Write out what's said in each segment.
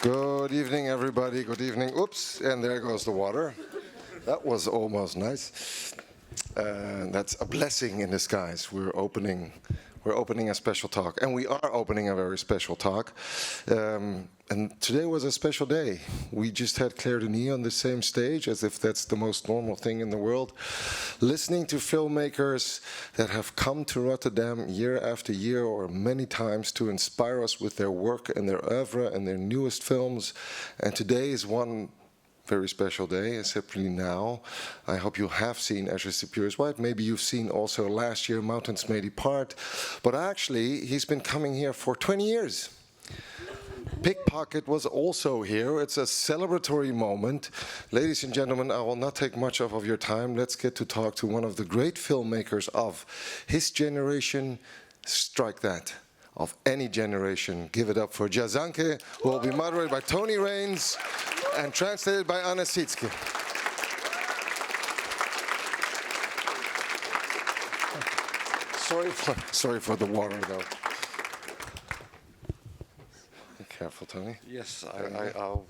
Good evening, everybody. Good evening. Oops, and there goes the water. That was almost nice. That's a blessing in disguise. We're opening a special talk, and we are opening a very special talk. And today was a special day. We just had Claire Denis on the same stage, as if that's the most normal thing in the world, listening to filmmakers that have come to Rotterdam year after year or many times to inspire us with their work and their oeuvre and their newest films. And today is one very special day, simply now. I hope you have seen Ash Is Purest White. Maybe you've seen also last year Mountains May Depart. But actually, he's been coming here for 20 years. Pickpocket was also here. It's a celebratory moment. Ladies and gentlemen, I will not take much of your time. Let's get to talk to one of the great filmmakers of his generation. Strike that. Of any generation. Give it up for Jia Zhangke, who will be moderated by Tony Raines and translated by Anna Sitzke. Sorry for the water, though. Be careful, Tony. Yes, I'll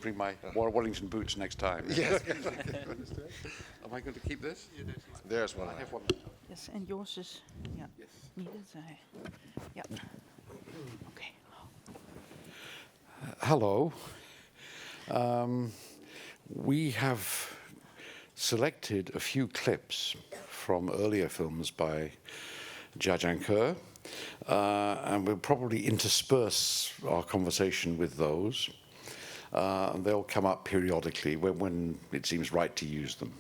bring my Wellington boots next time. Yes. Am I going to keep this? There's one. I have one. Yes, and yours is, yeah. Yes. Yeah. Okay. Hello. We have selected a few clips from earlier films by Jia Zhangke, and we'll probably intersperse our conversation with those. And they'll come up periodically when it seems right to use them.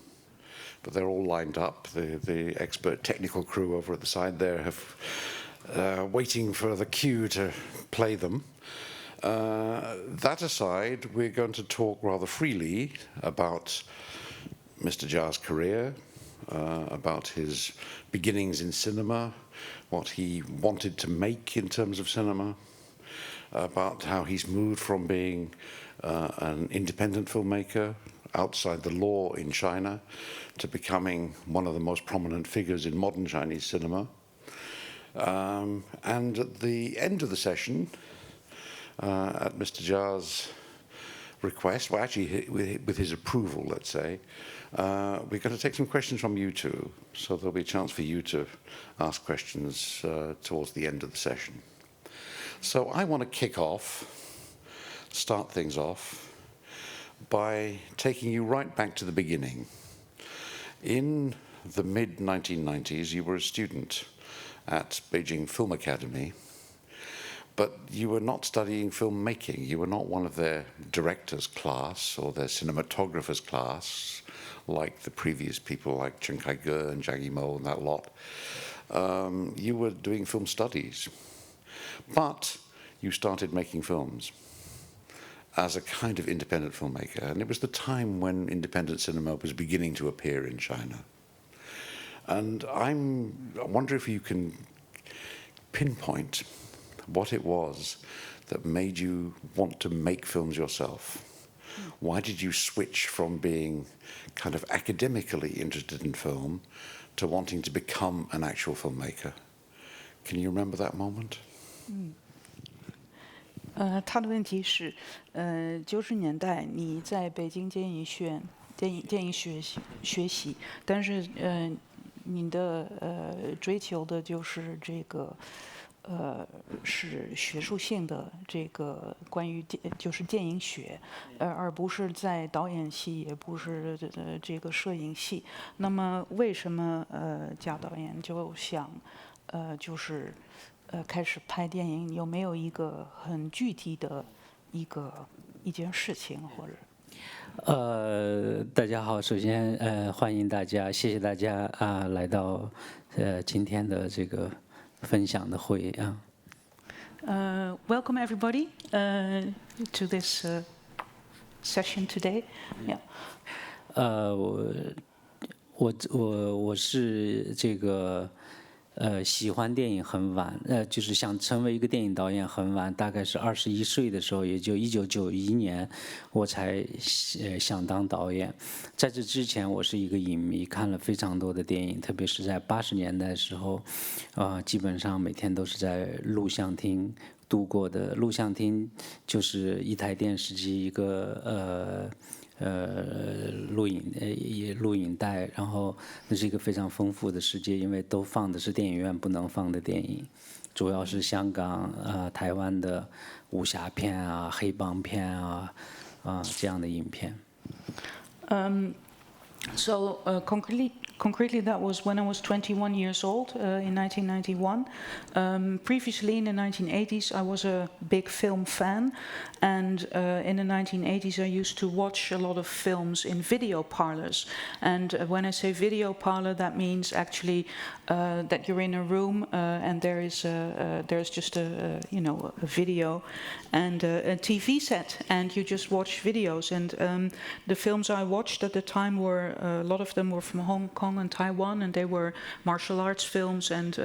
But they're all lined up. The expert technical crew over at the side there have waiting for the cue to play them. That aside, we're going to talk rather freely about Mr. Jia's career, about his beginnings in cinema, what he wanted to make in terms of cinema, about how he's moved from being an independent filmmaker outside the law in China to becoming one of the most prominent figures in modern Chinese cinema. And at the end of the session, at Mr. Jia's request, well, actually with his approval, let's say, we're going to take some questions from you two. So there'll be a chance for you to ask questions towards the end of the session. So I want to start things off by taking you right back to the beginning. In the mid-1990s, you were a student at Beijing Film Academy, but you were not studying filmmaking. You were not one of their directors' class or their cinematographers' class, like the previous people like Chen Kai-ge and Zhang Yimou and that lot. You were doing film studies, but you started making films as a kind of independent filmmaker. And it was the time when independent cinema was beginning to appear in China. And I wonder if you can pinpoint what it was that made you want to make films yourself. Why did you switch from being kind of academically interested in film to wanting to become an actual filmmaker? Can you remember that moment? 他的问题是，90年代你在北京电影学习，但是你的追求的就是这个是学术性的这个关于就是电影学，而不是在导演系，也不是这个摄影系。那么为什么贾导演就想就是开始拍电影？有没有一个很具体的一件事情或者？大家好，首先欢迎大家，谢谢大家来到今天的这个分享的会啊。Welcome everybody to this session today. Yeah. 我是这个喜欢电影很晚，就是想成为一个电影导演很晚，大概是21岁的时候，也就1991年，我才想当导演。在这之前，我是一个影迷，看了非常多的电影，特别是在80年代的时候，基本上每天都是在录像厅度过的。录像厅就是一台电视机，一个录影带，然后那是一个非常丰富的世界，因为都放的是电影院不能放的电影，主要是香港、台湾的武侠片啊、黑帮片啊这样的影片。So concretely, that was when I was 21 years old in 1991. Previously, in the 1980s, I was a big film fan, and in the 1980s, I used to watch a lot of films in video parlors. And when I say video parlor, that means actually that you're in a room and there's just a video and a TV set, and you just watch videos. And the films I watched at the time were a lot of them were from Hong Kong and Taiwan, and they were martial arts films and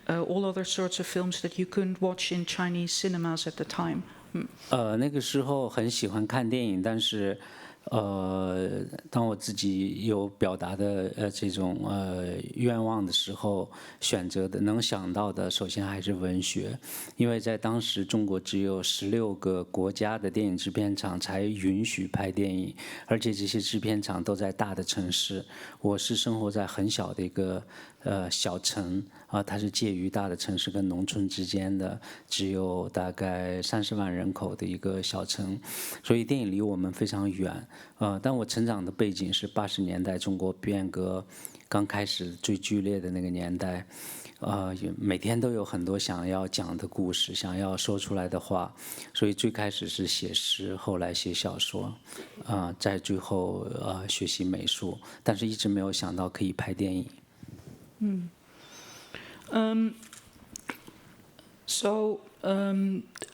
all other sorts of films that you couldn't watch in Chinese cinemas at the time. 那个时候很喜欢看电影，但是当我自己有表达的这种愿望的时候，选择的能想到的，首先还是文学，因为在当时中国只有16个国家的电影制片厂才允许拍电影，而且这些制片厂都在大的城市。我是生活在很小的一个小城它是介于大的城市跟农村之间的，只有大概30万人口的一个小城，所以电影离我们非常远。但我成长的背景是80年代中国变革刚开始最剧烈的那个年代，每天都有很多想要讲的故事，想要说出来的话，所以最开始是写诗，后来写小说，在最后学习美术，但是一直没有想到可以拍电影。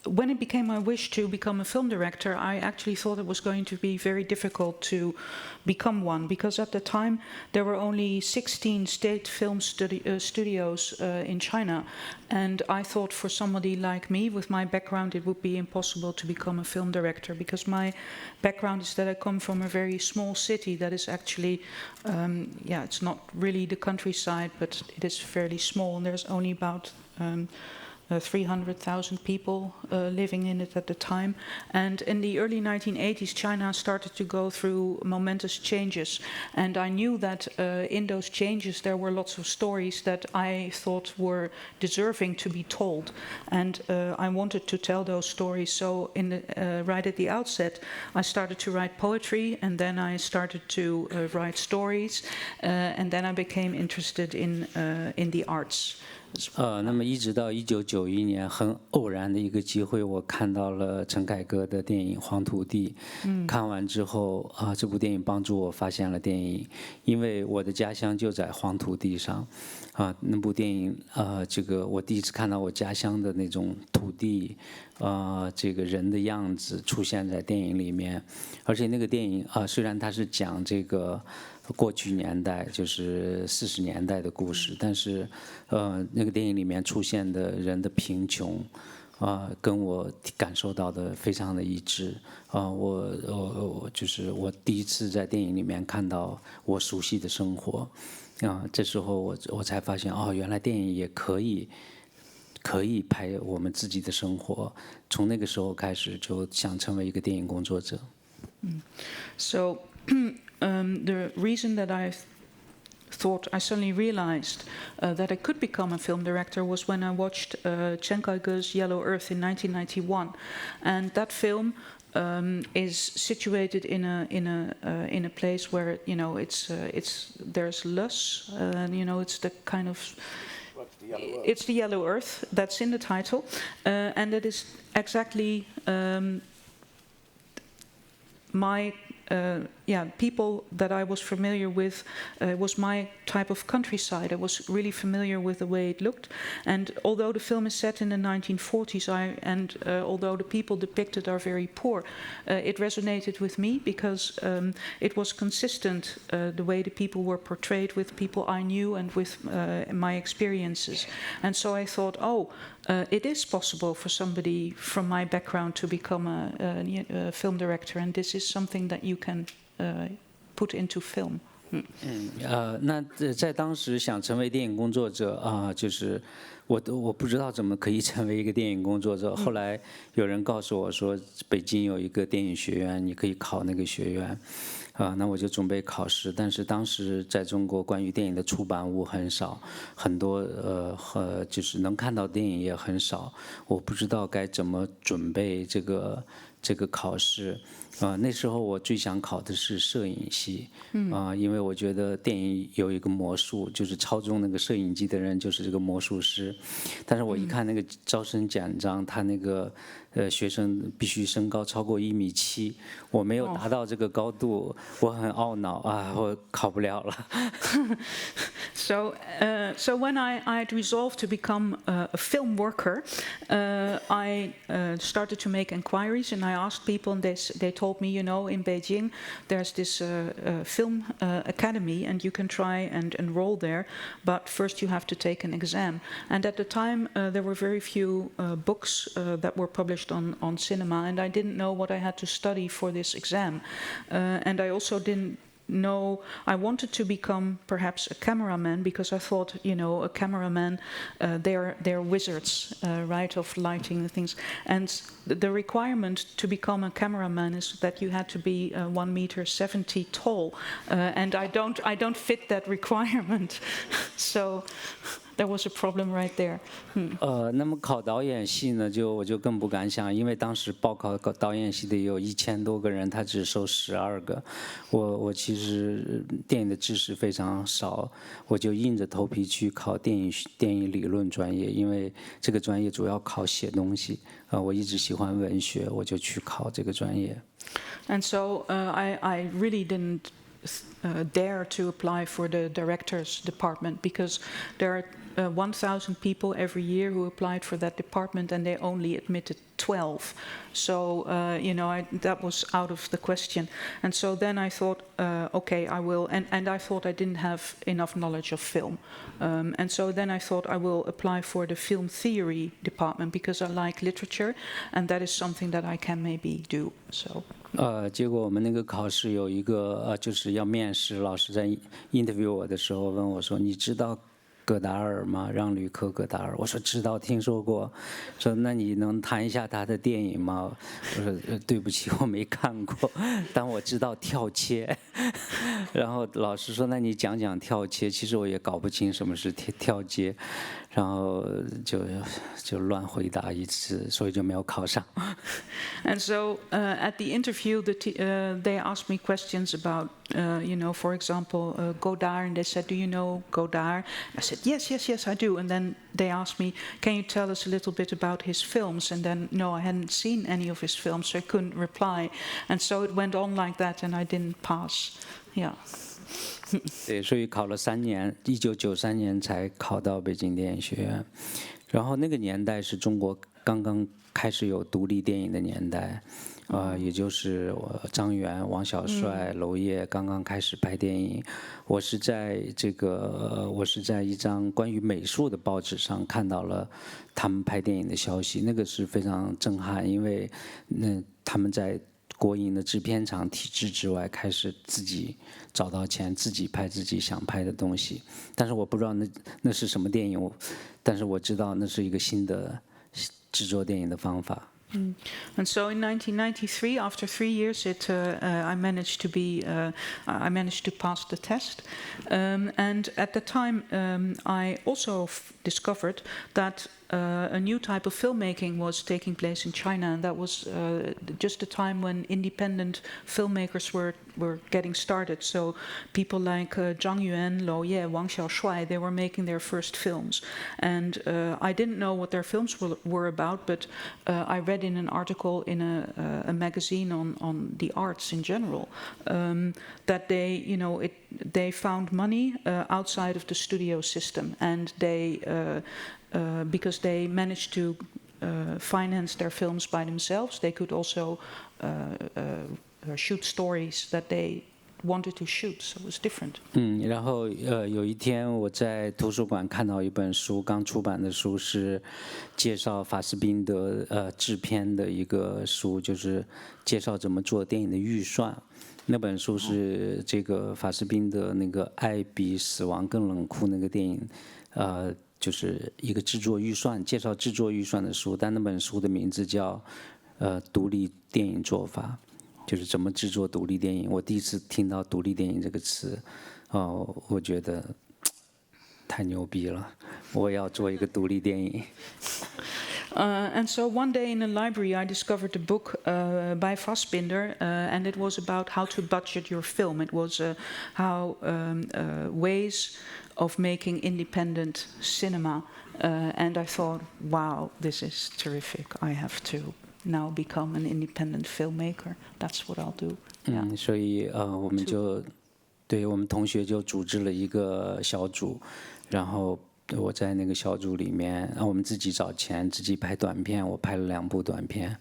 When it became my wish to become a film director, I actually thought it was going to be very difficult to become one, because at the time there were only 16 state film studios in China, and I thought for somebody like me with my background it would be impossible to become a film director, because my background is that I come from a very small city that is actually, it's not really the countryside, but it is fairly small, and there's only about 300,000 people living in it at the time. And in the early 1980s, China started to go through momentous changes. And I knew that in those changes, there were lots of stories that I thought were deserving to be told. And I wanted to tell those stories. So right at the outset, I started to write poetry, and then I started to write stories. And then I became interested in the arts. 那么一直到1991年，很偶然的一个机会，我看到了陈凯歌的电影《黄土地》。看完之后这部电影帮助我发现了电影，因为我的家乡就在黄土地上。那部电影这个我第一次看到我家乡的那种土地，这个人的样子出现在电影里面，而且那个电影虽然它是讲这个过去年代，就是40年代的故事，但是那个电影里面出现的人的贫穷跟我感受到的非常的一致。我就是我第一次在电影里面看到我熟悉的生活。这时候我才发现原来电影也可以拍我们自己的生活。从那个时候开始就想成为一个电影工作者。So the reason that I suddenly realized that I could become a film director was when I watched Chiang Kai-shek's Yellow Earth in 1991, and that film is situated in a place where there's loess, it's the kind of it's the Yellow Earth that's in the title, and it is exactly my people that I was familiar with. Was my type of countryside. I was really familiar with the way it looked. And although the film is set in the 1940s, although the people depicted are very poor, it resonated with me because it was consistent, the way the people were portrayed with people I knew and with my experiences. And so I thought, it is possible for somebody from my background to become a film director, and this is something that you can put into film. 那在当时想成为电影工作者啊，就是我不知道怎么可以成为一个电影工作者。后来有人告诉我说，北京有一个电影学院，你可以考那个学院。那我就准备考试，但是当时在中国关于电影的出版物很少，很多就是能看到电影也很少，我不知道该怎么准备这个考试。那时候我最想考的是摄影系，因为我觉得电影有一个魔术，就是操纵那个摄影机的人就是这个魔术师。但是我一看那个招生简章，他那个学生必须身高超过1.7米，我没有达到这个高度，我很懊恼啊，我考不了了。So when I had resolved to become a film worker, I started to make inquiries, and I asked people, and they told me, in Beijing, there's this film academy, and you can try and enroll there, but first you have to take an exam. And at the time, there were very few books that were published on cinema, and I didn't know what I had to study for this exam. And I also didn't know, I wanted to become perhaps a cameraman, because I thought, a cameraman, they're wizards, right, of lighting the things. And the requirement to become a cameraman is that you had to be 1.70 m tall, and I don't fit that requirement. So there was a problem right there. 那么考导演系呢，我就更不敢想，因为当时报考导演系的有1000多个人，他只收12个。我其实电影的知识非常少，我就硬着头皮去考电影理论专业，因为这个专业主要考写东西。我一直喜欢文学，我就去考这个专业。And so I really didn't dare to apply for the director's department, because there are 1,000 people every year who applied for that department, and they only admitted 12. So, that was out of the question. And so then I thought, okay, I will, and I thought I didn't have enough knowledge of film. And so then I thought I will apply for the film theory department, because I like literature, and that is something that I can maybe do. So. 结果我们那个考试有一个就是要面试，老师在 interview 我的时候问我说：“你知道戈达尔吗？让·吕克·戈达尔。”我说知道，听说过。说那你能谈一下他的电影吗？我说对不起，我没看过，但我知道跳切。然后老师说那你讲讲跳切，其实我也搞不清什么是跳接，然后就乱回答一次，所以就没有考上。And so at the interview, they asked me questions about, for example, Godard, and they said, "Do you know Godard?" I said, "Yes, I do." And then they asked me, "Can you tell us a little bit about his films?" And then, no, I hadn't seen any of his films, so I couldn't reply. And so it went on like that, and I didn't pass. Yeah. 对，所以考了3年，1993年才考到北京电影学院。然后那个年代是中国刚刚开始有独立电影的年代，也就是张元、王小帅、娄烨刚刚开始拍电影。我是在一张关于美术的报纸上看到了他们拍电影的消息，那个是非常震撼，因为他们在国营的制片厂体制之外，开始自己找到钱，自己拍自己想拍的东西。但是我不知道那是什么电影，但是我知道那是一个新的制作电影的方法。And so in 1993, after 3 years, I managed to pass the test. And at the time, I also discovered that a new type of filmmaking was taking place in China, and that was just the time when independent filmmakers were getting started. So people like Zhang Yuan, Lou Ye, Wang Xiaoshuai, they were making their first films. And I didn't know what their films were about, but I read in an article in a magazine on the arts in general that they found money outside of the studio system, and because they managed to finance their films by themselves, they could also shoot stories that they wanted to shoot, so it was different. 然后有一天我在图书馆看到一本书，刚出版的书是介绍法斯宾德制片的一个书，就是介绍怎么做电影的预算。那本书是这个法斯宾德那个《爱比死亡更冷酷》那个电影，就是一个制作预算，介绍制作预算的书，但那本书的名字叫独立电影做法。就是怎么制作独立电影。我第一次听到独立电影这个词，我觉得太牛逼了，我要做一个独立电影。And so one day in the library I discovered a book by Fassbinder, and it was about how to budget your film. It was how ways of making independent cinema, and I thought, wow, this is terrific. I have to now become an independent filmmaker. That's what I'll do. 所以我们就对我们同学就组织了一个小组，然后我在那个小组里面，我们自己找钱，自己拍短片，我拍了2部短片。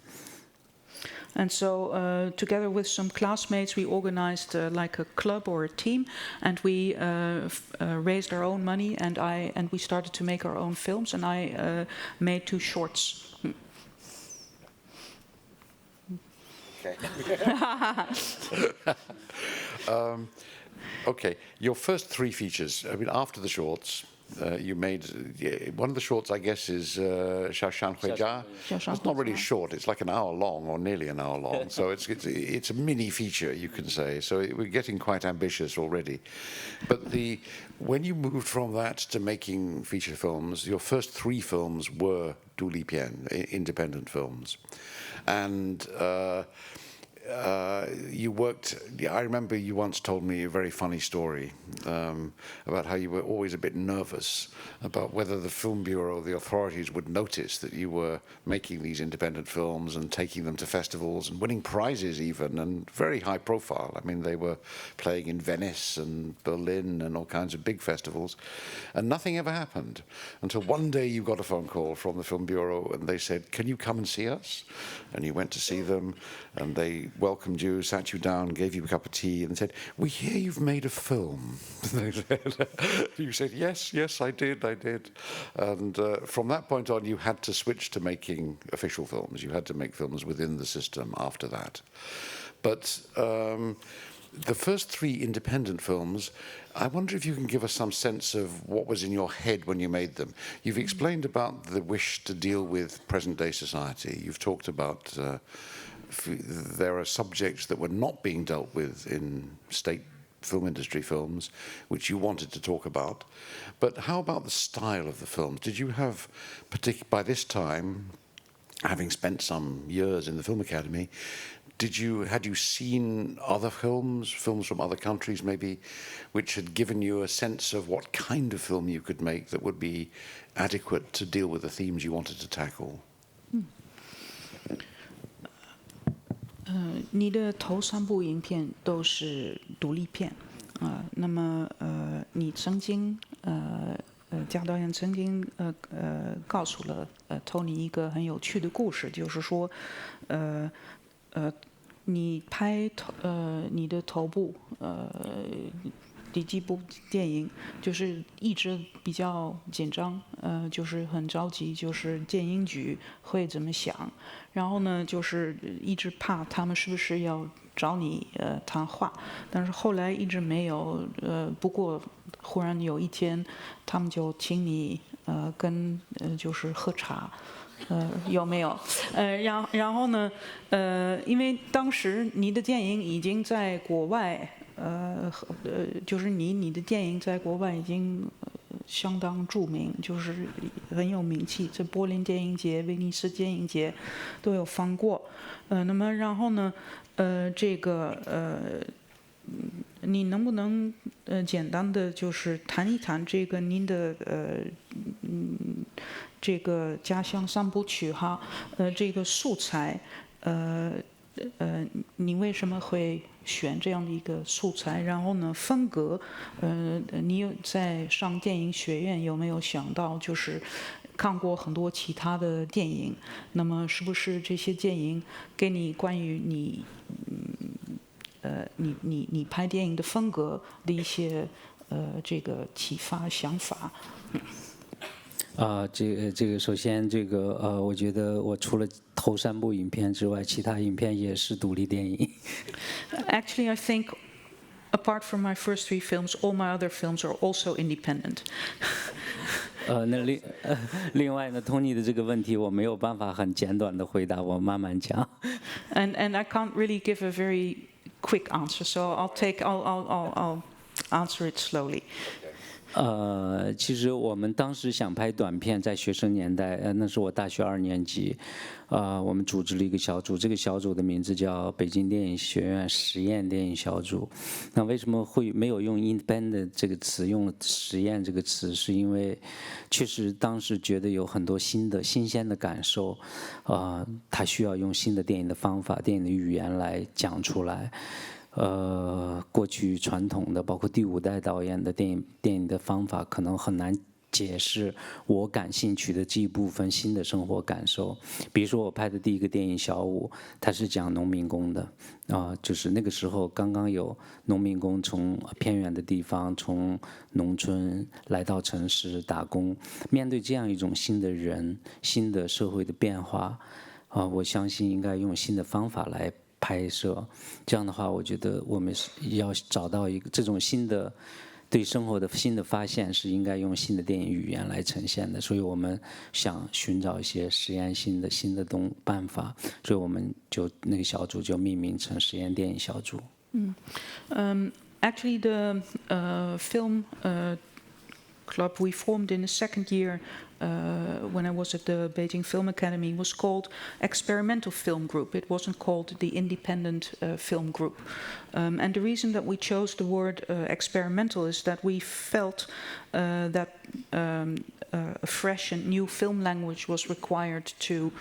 And so, together with some classmates, we organized like a club or a team, and we raised our own money, and we started to make our own films, and I made 2 shorts. Okay, your first 3 features, I mean, after the shorts, you made, one of the shorts, I guess, is Shampoo. It's not really short, it's like an hour long, or nearly an hour long, so it's a mini feature, you can say, so we're getting quite ambitious already. But when you moved from that to making feature films, your first 3 films were Du Li Pian, independent films. And you worked, I remember you once told me a very funny story about how you were always a bit nervous about whether the Film Bureau, the authorities, would notice that you were making these independent films and taking them to festivals and winning prizes even, and very high profile. I mean, they were playing in Venice and Berlin and all kinds of big festivals, and nothing ever happened until one day you got a phone call from the Film Bureau and they said, "Can you come and see us?" And you went to see them, and they welcomed you, sat you down, gave you a cup of tea, and said, "We hear you've made a film." You said, "Yes, yes, I did. And from that point on, you had to switch to making official films. You had to make films within the system after that. But the first 3 independent films, I wonder if you can give us some sense of what was in your head when you made them. You've explained about the wish to deal with present-day society. You've talked about there are subjects that were not being dealt with in state film industry films, which you wanted to talk about. But how about the style of the films? Did you have, by this time, having spent some years in the Film Academy, had you seen other films from other countries maybe, which had given you a sense of what kind of film you could make that would be adequate to deal with the themes you wanted to tackle? 你的头3部影片都是独立片，那么你曾经贾导演曾经告诉了Tony 一个很有趣的故事，就是说你拍你的头部第几部电影就是一直比较紧张，就是很着急，就是电影局会怎么想，然后呢，就是一直怕他们是不是要找你谈话，但是后来一直没有，不过忽然有一天，他们就请你跟就是喝茶。有没有？然后呢？因为当时你的电影已经在国外，就是你的电影在国外已经相当著名，就是很有名气，在柏林电影节、威尼斯电影节都有放过。那么然后呢？这个你能不能简单的就是谈一谈这个您的这个家乡3部曲哈，这个素材，你为什么会选这样的一个素材？然后呢，风格，你在上电影学院有没有想到，就是看过很多其他的电影，那么是不是这些电影给你关于你你拍电影的风格的一些这个启发想法。这个，首先我觉得我除了头3部影片之外，其他影片也是独立电影。Actually, I think apart from my first 3 films, all my other films are also independent. 另外呢，Tony 的这个问题我没有办法很简短的回答，我慢慢讲。And I can't really give a very quick answer, so I'll answer it slowly. 其实我们当时想拍短片，在学生年代，那是我大学2年级，我们组织了一个小组，这个小组的名字叫北京电影学院实验电影小组。那为什么会没有用 independent 这个词，用实验这个词？是因为确实当时觉得有很多新鲜的感受，它需要用新的电影的方法、电影的语言来讲出来。过去传统的，包括第5代导演的电影的方法，可能很难解释我感兴趣的这一部分新的生活感受。比如说我拍的第1个电影《小五》，它是讲农民工的，就是那个时候刚刚有农民工从偏远的地方，从农村来到城市打工，面对这样一种新的人、新的社会的变化，我相信应该用新的方法来拍摄。这样的话，我觉得我们要找到一个这种新的对生活的新的发现，是应该用新的电影语言来呈现的。所以我们想寻找一些实验性的新的办法，所以我们就那个小组就命名成实验电影小组。Actually, the film club we formed in the 2nd year when I was at the Beijing Film Academy was called Experimental Film Group. It wasn't called the Independent Film Group. And the reason that we chose the word experimental is that we felt that a fresh and new film language was required to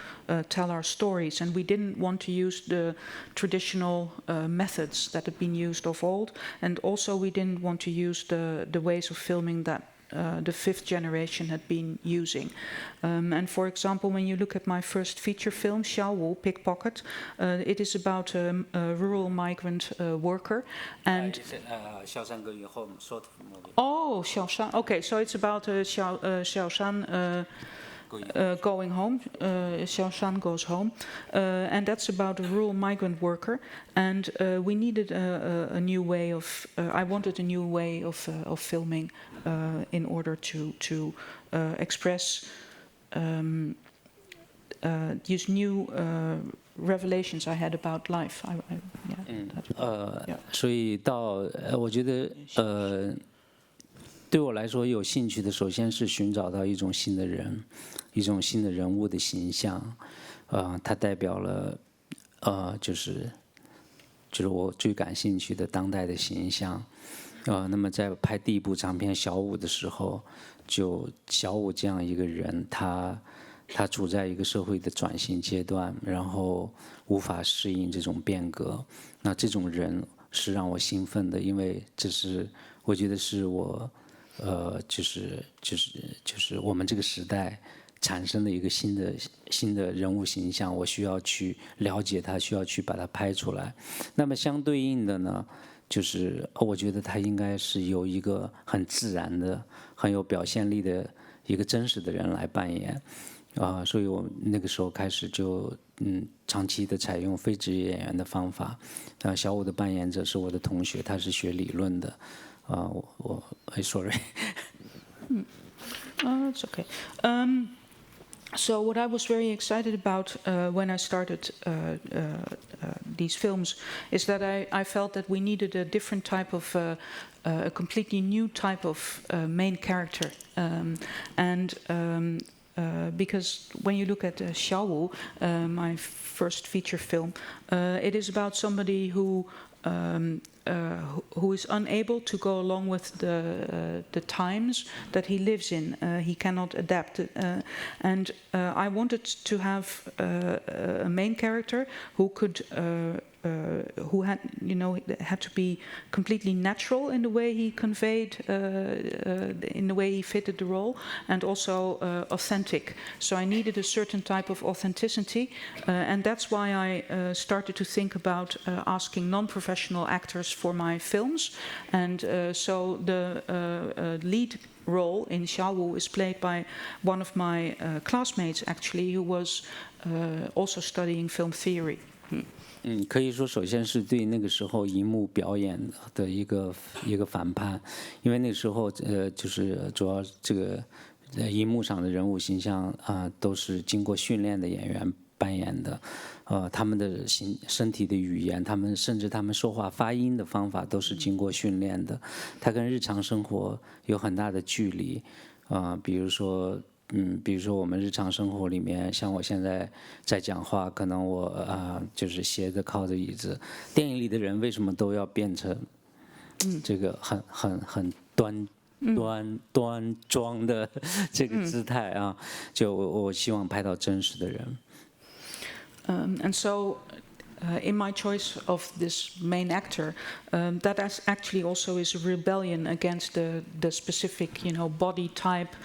tell our stories, and we didn't want to use the traditional methods that had been used of old, and also we didn't want to use the ways of filming that the 5th generation had been using. And for example, when you look at my first feature film, Shampoo, Pickpocket, it is about a rural migrant worker. And oh, Xiaoshan. Okay, so it's about Xiaoshan going home. Xiaoshan goes home, and that's about a rural migrant worker. And we needed a new way of. I wanted a new way of filming in order to express these new revelations I had about life. Yeah. 所以我觉得对我来说有兴趣的，首先是寻找到一种新的人，一种新的人物的形象，它代表了就是我最感兴趣的当代的形象。那么在拍第1部长片《小五》的时候，就小五这样一个人，他处在一个社会的转型阶段，然后无法适应这种变革。那这种人是让我兴奋的，因为这是我觉得是我就是我们这个时代产生的一个新的人物形象，我需要去了解他，需要去把它拍出来。那么相对应的呢，就是我觉得他应该是由一个很自然的、很有表现力的一个真实的人来扮演。所以我那个时候开始就长期的采用非职业演员的方法。小五的扮演者是我的同学，他是学理论的。sorry. It's okay. So what I was very excited about when I started these films is that I felt that we needed a different type of, a completely new type of main character. Because when you look at Xiaowu, my first feature film, it is about somebody who is unable to go along with the times that he lives in. He cannot adapt. And I wanted to have a main character who could who had, had to be completely natural in the way he conveyed, in the way he fitted the role, and also authentic. So I needed a certain type of authenticity, and that's why I started to think about asking non-professional actors for my films. And so the lead role in Shampoo is played by one of my classmates, actually, who was also studying film theory. 可以说，首先是对那个时候荧幕表演的一个反叛，因为那个时候就是主要这个荧幕上的人物形象都是经过训练的演员扮演的，他们的身体的语言，甚至他们说话发音的方法都是经过训练的，它跟日常生活有很大的距离，比如说我们日常生活里面，像我现在在讲话，可能我就是斜着靠着椅子。电影里的人为什么都要变成这个很端庄的这个姿态啊？就我希望拍到真实的人。And so, in my choice of this main actor, that actually also is a rebellion against the specific, body type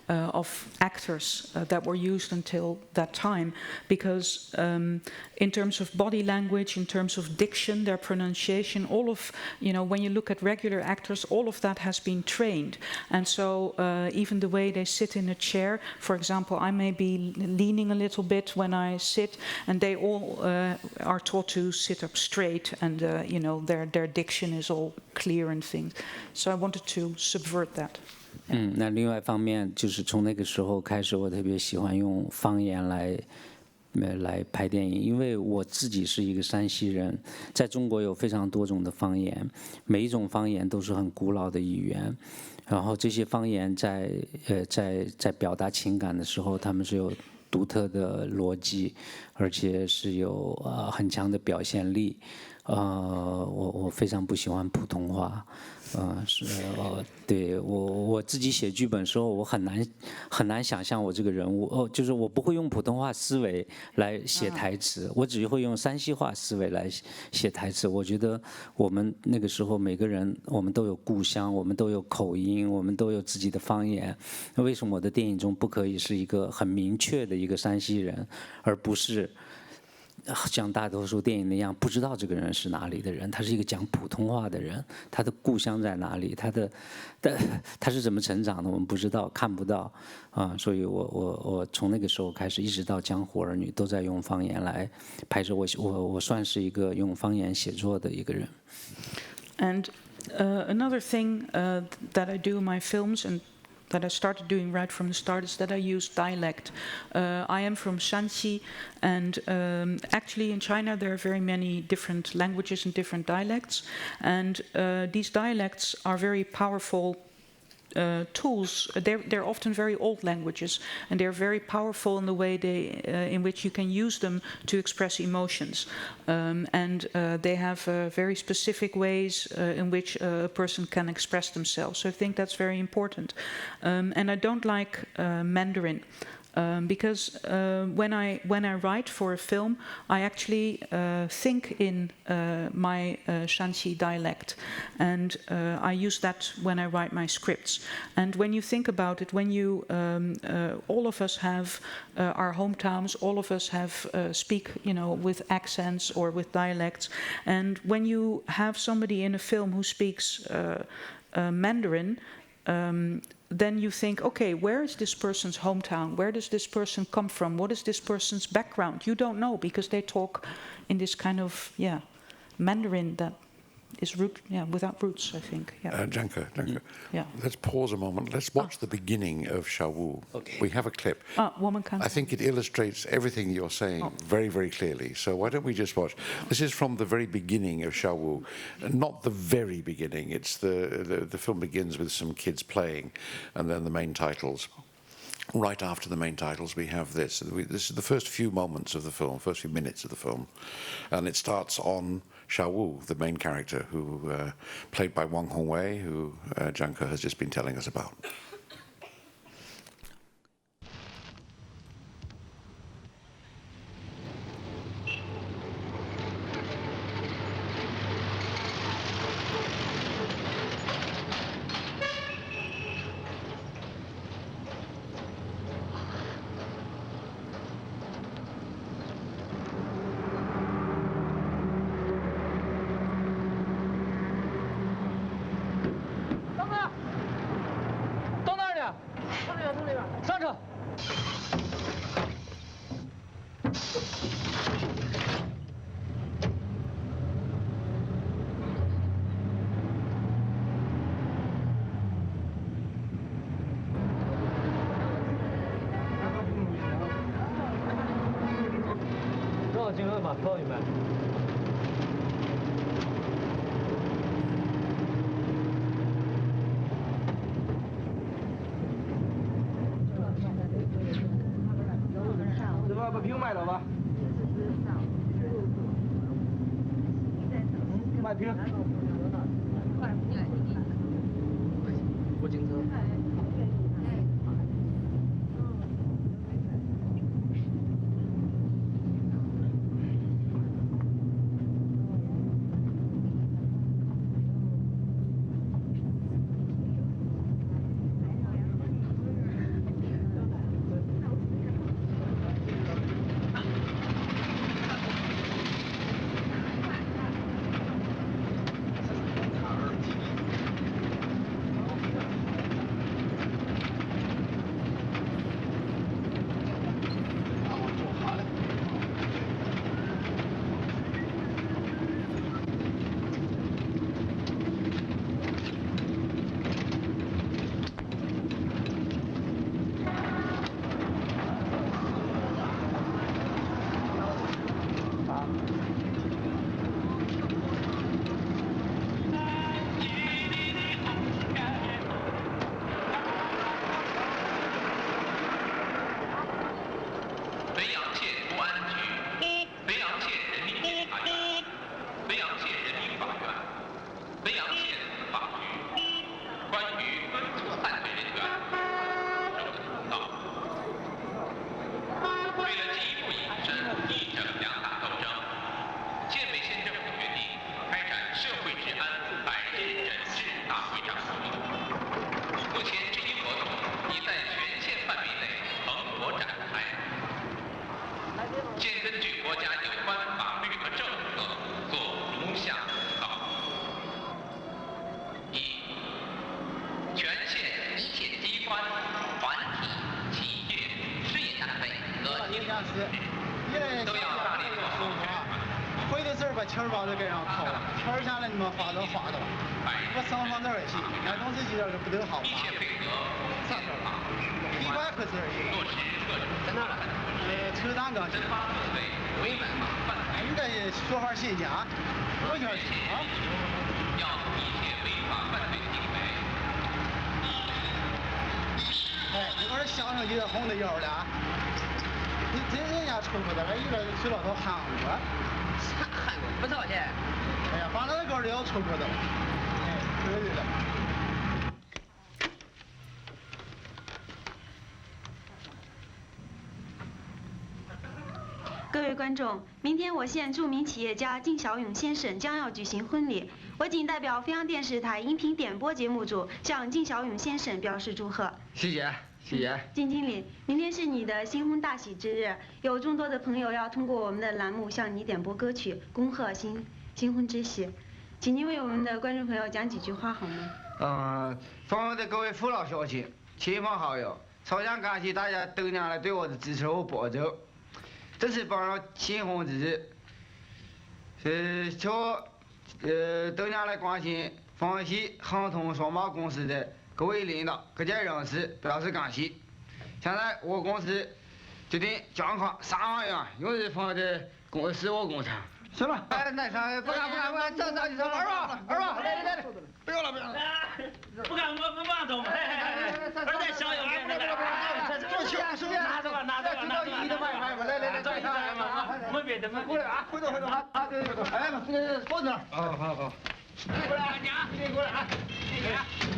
of actors that were used until that time, because in terms of body language, in terms of diction, their pronunciation, all of, when you look at regular actors, all of that has been trained. And so even the way they sit in a chair, for example, I may be leaning a little bit when I sit, and they all are taught to sit up straight, and their diction is all clear and things. So I wanted to subvert that. 那另外一方面就是从那个时候开始，我特别喜欢用方言来拍电影，因为我自己是一个山西人，在中国有非常多种的方言，每一种方言都是很古老的语言，然后这些方言在表达情感的时候，他们是有独特的逻辑，而且是有很强的表现力。我非常不喜欢普通话，对我自己写剧本的时候，我很难想象我这个人物，就是我不会用普通话思维来写台词，我只会用山西话思维来写台词。我觉得我们那个时候每个人，我们都有故乡，我们都有口音，我们都有自己的方言。那为什么我的电影中不可以是一个很明确的一个山西人，而不是像大多数电影那样不知道这个人是哪里的人，他是一个讲普通话的人，他的故乡在哪里，他是怎么成长的，我们不知道，看不到所以我从那个时候开始，一直到《江湖儿女》都在用方言来拍摄。我算是一个用方言写作的一个人。And another thing that I do in my films, and that I started doing right from the start, is that I use dialect. I am from Shanxi, and actually in China there are very many different languages and different dialects, and these dialects are very powerful tools. They're often very old languages, and they're very powerful in the way in which you can use them to express emotions. And they have very specific ways in which a person can express themselves. So I think that's very important. And I don't like Mandarin. Because when I write for a film, I actually think in my Shanxi dialect, and I use that when I write my scripts. And when you think about it, when you all of us have our hometowns, all of us have speak, with accents or with dialects, and when you have somebody in a film who speaks Mandarin. Then you think, okay, where is this person's hometown? Where does this person come from? What is this person's background? You don't know, because they talk in this kind of, Mandarin that is without roots, I think. Zhangke, Yeah. let's pause a moment. Let's watch the beginning of Shampoo. Okay. We have a clip. I think it illustrates everything you're saying very, very clearly. So why don't we just watch? This is from the very beginning of Shampoo. Not the very beginning. It's the film begins with some kids playing, and then the main titles. Right after the main titles, we have this. This is the first few moments of the film, first few minutes of the film. And it starts on Shampoo, the main character, who played by Wang Hongwei, who Zhangke has just been telling us about. 《镜头嘛，朋友们。是吧？把屏卖了吧？卖屏。我警车。钱包都给人掏了，钱下来你们花都花的了，我上放这儿也行，俺当时记得是不得好花，啥事儿了？100块钱而已，在哪儿？车单刚进，应该说法新鲜，多少钱啊？哎，这个是相声界红的腰的，你这人家抽出来了，一个水老头韩国。韩国不少钱。哎呀，反正这个也要抽过的。哎，对了。各位观众，明天我县著名企业家靳小勇先生将要举行婚礼，我谨代表飞扬电视台音频点播节目组向靳小勇先生表示祝贺。谢谢。谢谢。靳经理，明天是你的新婚大喜之日，有众多的朋友要通过我们的栏目向你点播歌曲，恭贺新婚之喜，请您为我们的观众朋友讲几句话好吗？访问的各位父老乡亲、亲朋好友，首先感谢大家多年来对我的支持和帮助。这是帮上新婚之日，向多年来关心房系恒通双码公司的各位领导、各界人士表示感谢。现在我公司决定捐款3万元，用于放在使我工厂。行了，哎，那啥，不敢，走，二娃，来，不用了。不敢，我往走嘛。儿子小有钱，拿着吧。来，坐一坐嘛，没别的，过来啊，回头啊，对，哎，坐那儿。好。过来，你过来啊，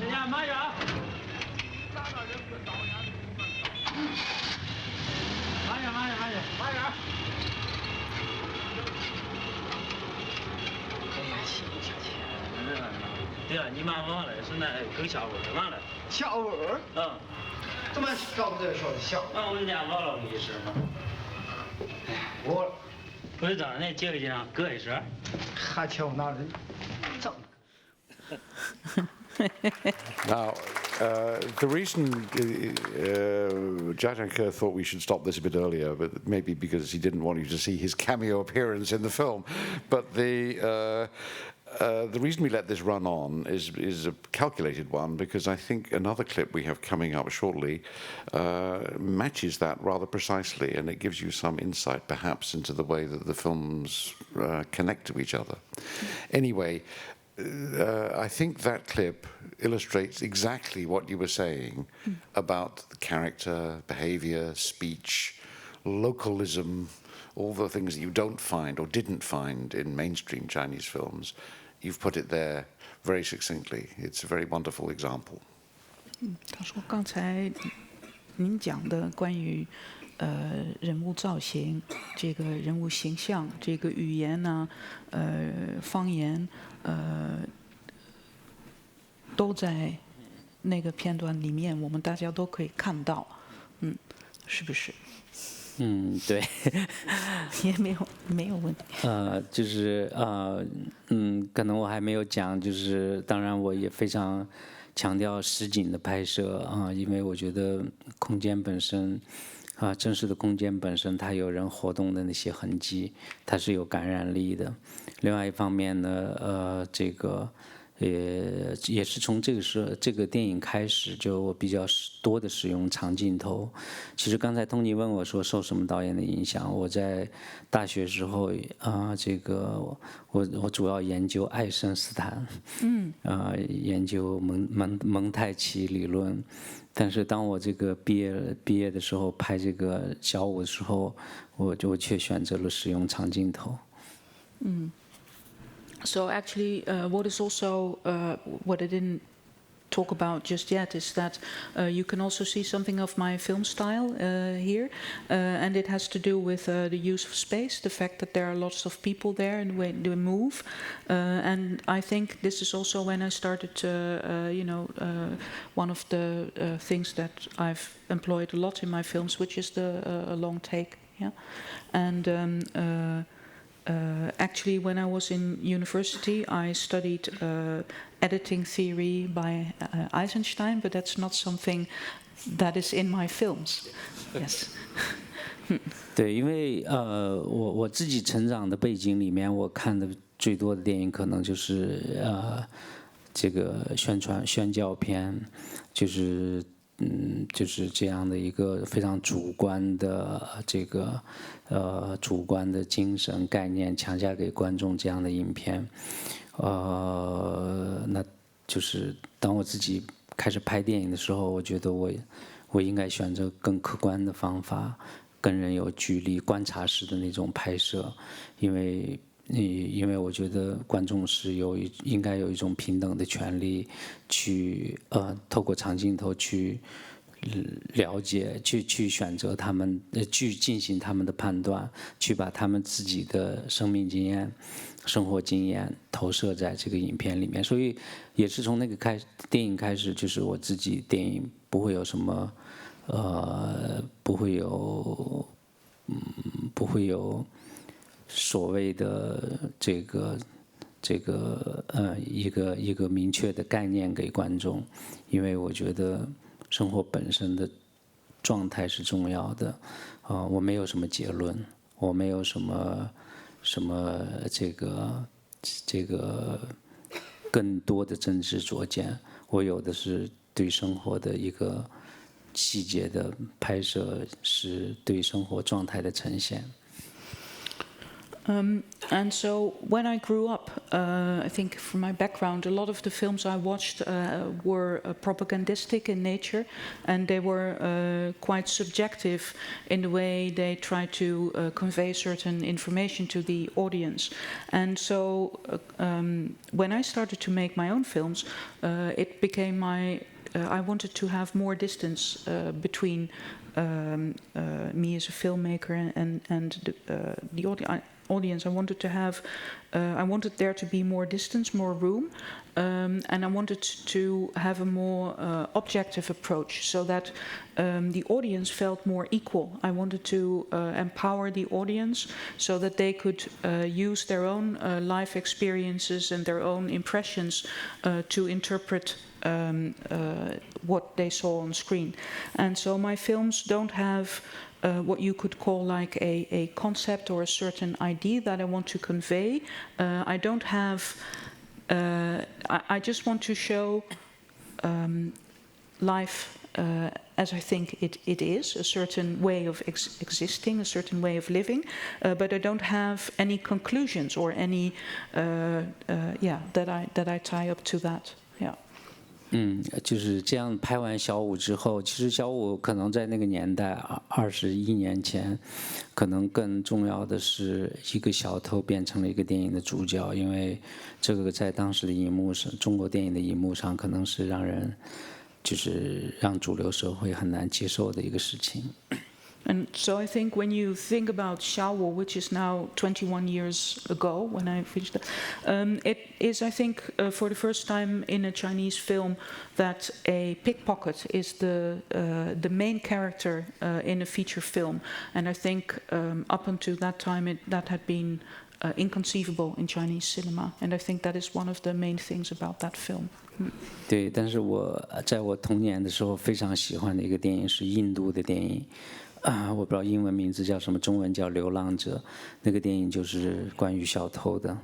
人家慢点啊。慢点。对了，你妈忘了，是那狗小味儿，忘了。小味儿？怎么搞不得说的小？我人家忘了我一声嘛。我不是长那接个上搁一声。还瞧那人，整。Now, the reason Jia Zhangke thought we should stop this a bit earlier, but maybe because he didn't want you to see his cameo appearance in the film, but The reason we let this run on is a calculated one, because I think another clip we have coming up shortly matches that rather precisely, and it gives you some insight perhaps into the way that the films connect to each other. Anyway, I think that clip illustrates exactly what you were saying about the character, behavior, speech, localism, all the things that you don't find or didn't find in mainstream Chinese films. You've put it there very succinctly. It's a very wonderful example. 他说刚才您讲的关于人物造型、这个人物形象、这个语言呢、方言，都在那个片段里面，我们大家都可以看到，是不是？对，也没有问题。就是可能我还没有讲，就是当然我也非常强调实景的拍摄啊，因为我觉得空间本身真实的空间本身，它有人活动的那些痕迹，它是有感染力的。另外一方面呢，这个也是从这个电影开始，就我比较多的使用长镜头。其实刚才托尼问我说受什么导演的影响，我在大学时候这个我主要研究爱森斯坦，研究蒙太奇理论。但是当我这个毕业的时候拍这个小五的时候，我却选择了使用长镜头。So actually, what is also what I didn't talk about just yet is that you can also see something of my film style here, and it has to do with the use of space, the fact that there are lots of people there and the way they move, and I think this is also when I started, one of the things that I've employed a lot in my films, which is the long take, and. Actually, when I was in university, I studied editing theory by Eisenstein, but that's not something that is in my films. Yes. 对，因为我自己成长的背景里面，我看的最多的电影可能就是这个宣教片，就是这样的一个非常主观的这个主观的精神概念强加给观众这样的影片，那就是当我自己开始拍电影的时候，我觉得我应该选择更客观的方法，跟人有距离、观察式的那种拍摄，因为我觉得观众是应该有一种平等的权利去透过长镜头去了解，去选择他们，去进行他们的判断，去把他们自己的生命经验、生活经验投射在这个影片里面。所以也是从那个电影开始，就是我自己电影不会有什么不会有所谓的这个一个明确的概念给观众，因为我觉得生活本身的状态是重要的。我没有什么结论，我没有什么这个更多的真知灼见，我有的是对生活的一个细节的拍摄，是对生活状态的呈现。And so when I grew up, I think from my background, a lot of the films I watched were propagandistic in nature, and they were quite subjective in the way they tried to convey certain information to the audience. And so when I started to make my own films, it became I wanted to have more distance between me as a filmmaker and the audience. I wanted to have, I wanted there to be more distance, more room, and I wanted to have a more objective approach so that the audience felt more equal. I wanted to empower the audience so that they could use their own life experiences and their own impressions to interpret what they saw on screen. And so my films don't have what you could call like a concept or a certain idea that I want to convey. I don't have I just want to show life as I think it is, a certain way of existing, a certain way of living, but I don't have any conclusions or any, that I tie up to that. Yeah. 就是这样拍完小五之后，其实小五可能在那个年代21年前，可能更重要的是一个小偷变成了一个电影的主角，因为这个在当时的荧幕上，中国电影的荧幕上，可能是让主流社会很难接受的一个事情。And so I think when you think about Shampoo, which is now 21 years ago when I finished it, it is, I think, for the first time in a Chinese film that a pickpocket is the main character in a feature film. And I think up until that time that had been inconceivable in Chinese cinema. And I think that is one of the main things about that film. 对，但是在我童年的时候非常喜欢的一个电影是印度的电影。我不知道英文名字叫什么，中文叫《流浪者》。那个电影就是关于小偷的。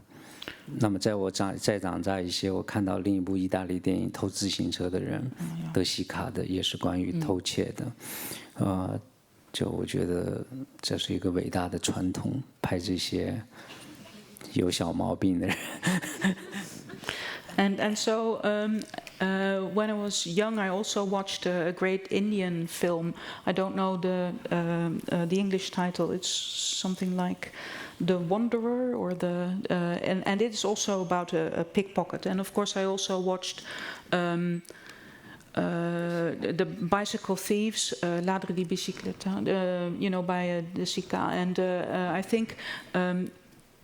那么在我再长大一些，我看到另一部意大利电影《偷自行车的人》，德西卡的，也是关于偷窃的。就我觉得这是一个伟大的传统，拍这些有小毛病的人。And so when I was young, I also watched a great Indian film. I don't know the English title. It's something like The Wanderer, or and it's also about a pickpocket. And of course, I also watched the Bicycle Thieves, Ladre di Bicicletta, by De Sica. And I think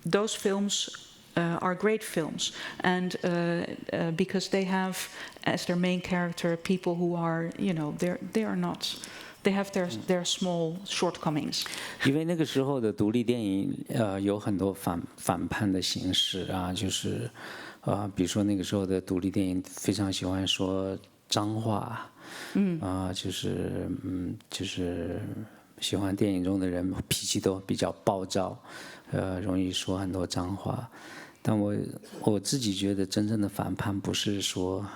those films are great films, and because they have as their main character people who are, they are not, they have their small shortcomings. 因为那个时候的独立电影有很多反叛的形式啊，就是比如说那个时候的独立电影非常喜欢说脏话，就是喜欢电影中的人脾气都比较暴躁，容易说很多脏话。但我自己觉得真正的反叛不是说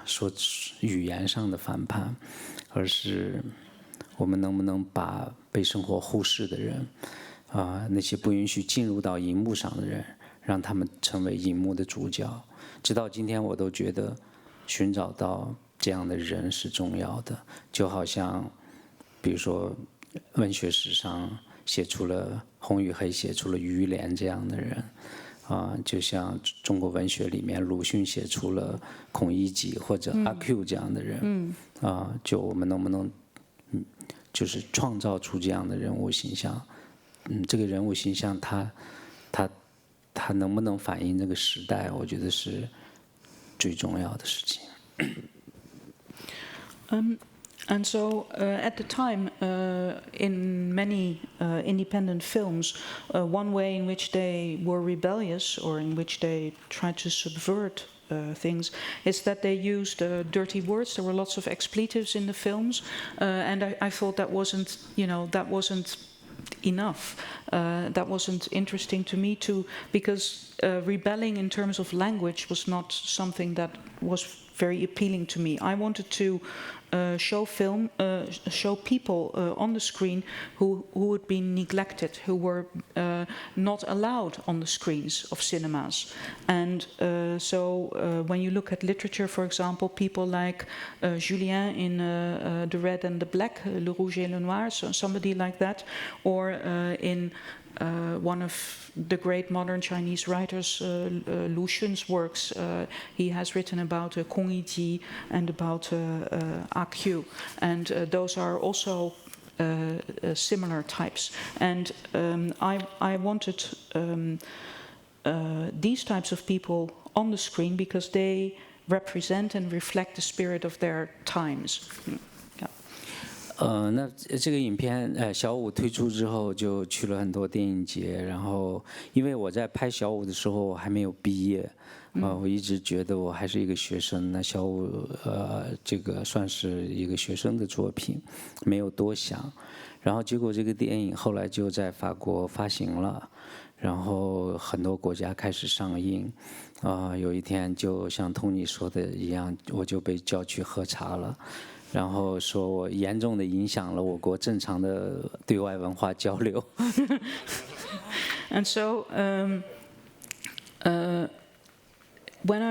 语言上的反叛，而是我们能不能把被生活忽视的人，那些不允许进入到荧幕上的人，让他们成为荧幕的主角。直到今天我都觉得寻找到这样的人是重要的，就好像比如说文学史上写出了红与黑，写出了于连这样的人。就像中国文学里面鲁迅写出了孔乙己或者阿 Q 这样的人，就我们能不能就是创造出这样的人物形象？这个人物形象他能不能反映这个时代？我觉得是最重要的事情。And so at the time, in many independent films, one way in which they were rebellious or in which they tried to subvert things is that they used dirty words. There were lots of expletives in the films, and I thought that wasn't enough. That wasn't interesting to me because rebelling in terms of language was not something that was very appealing to me. I wanted to show people on the screen who had been neglected, who were not allowed on the screens of cinemas. And so when you look at literature, for example, people like Julien in The Red and the Black, Le Rouge et le Noir, so somebody like that, or in one of the great modern Chinese writers, Lu Xun's works, he has written about Kong Yiji and about AQ, and those are also similar types. And I wanted these types of people on the screen because they represent and reflect the spirit of their times. 那这个影片小五推出之后就去了很多电影节，然后因为我在拍小五的时候我还没有毕业，我一直觉得我还是一个学生，那小五这个算是一个学生的作品，没有多想。然后结果这个电影后来就在法国发行了，然后很多国家开始上映，有一天就像Tony说的一样，我就被叫去喝茶了，然后说我严重的影响了我国正常的对外文化交流。And so when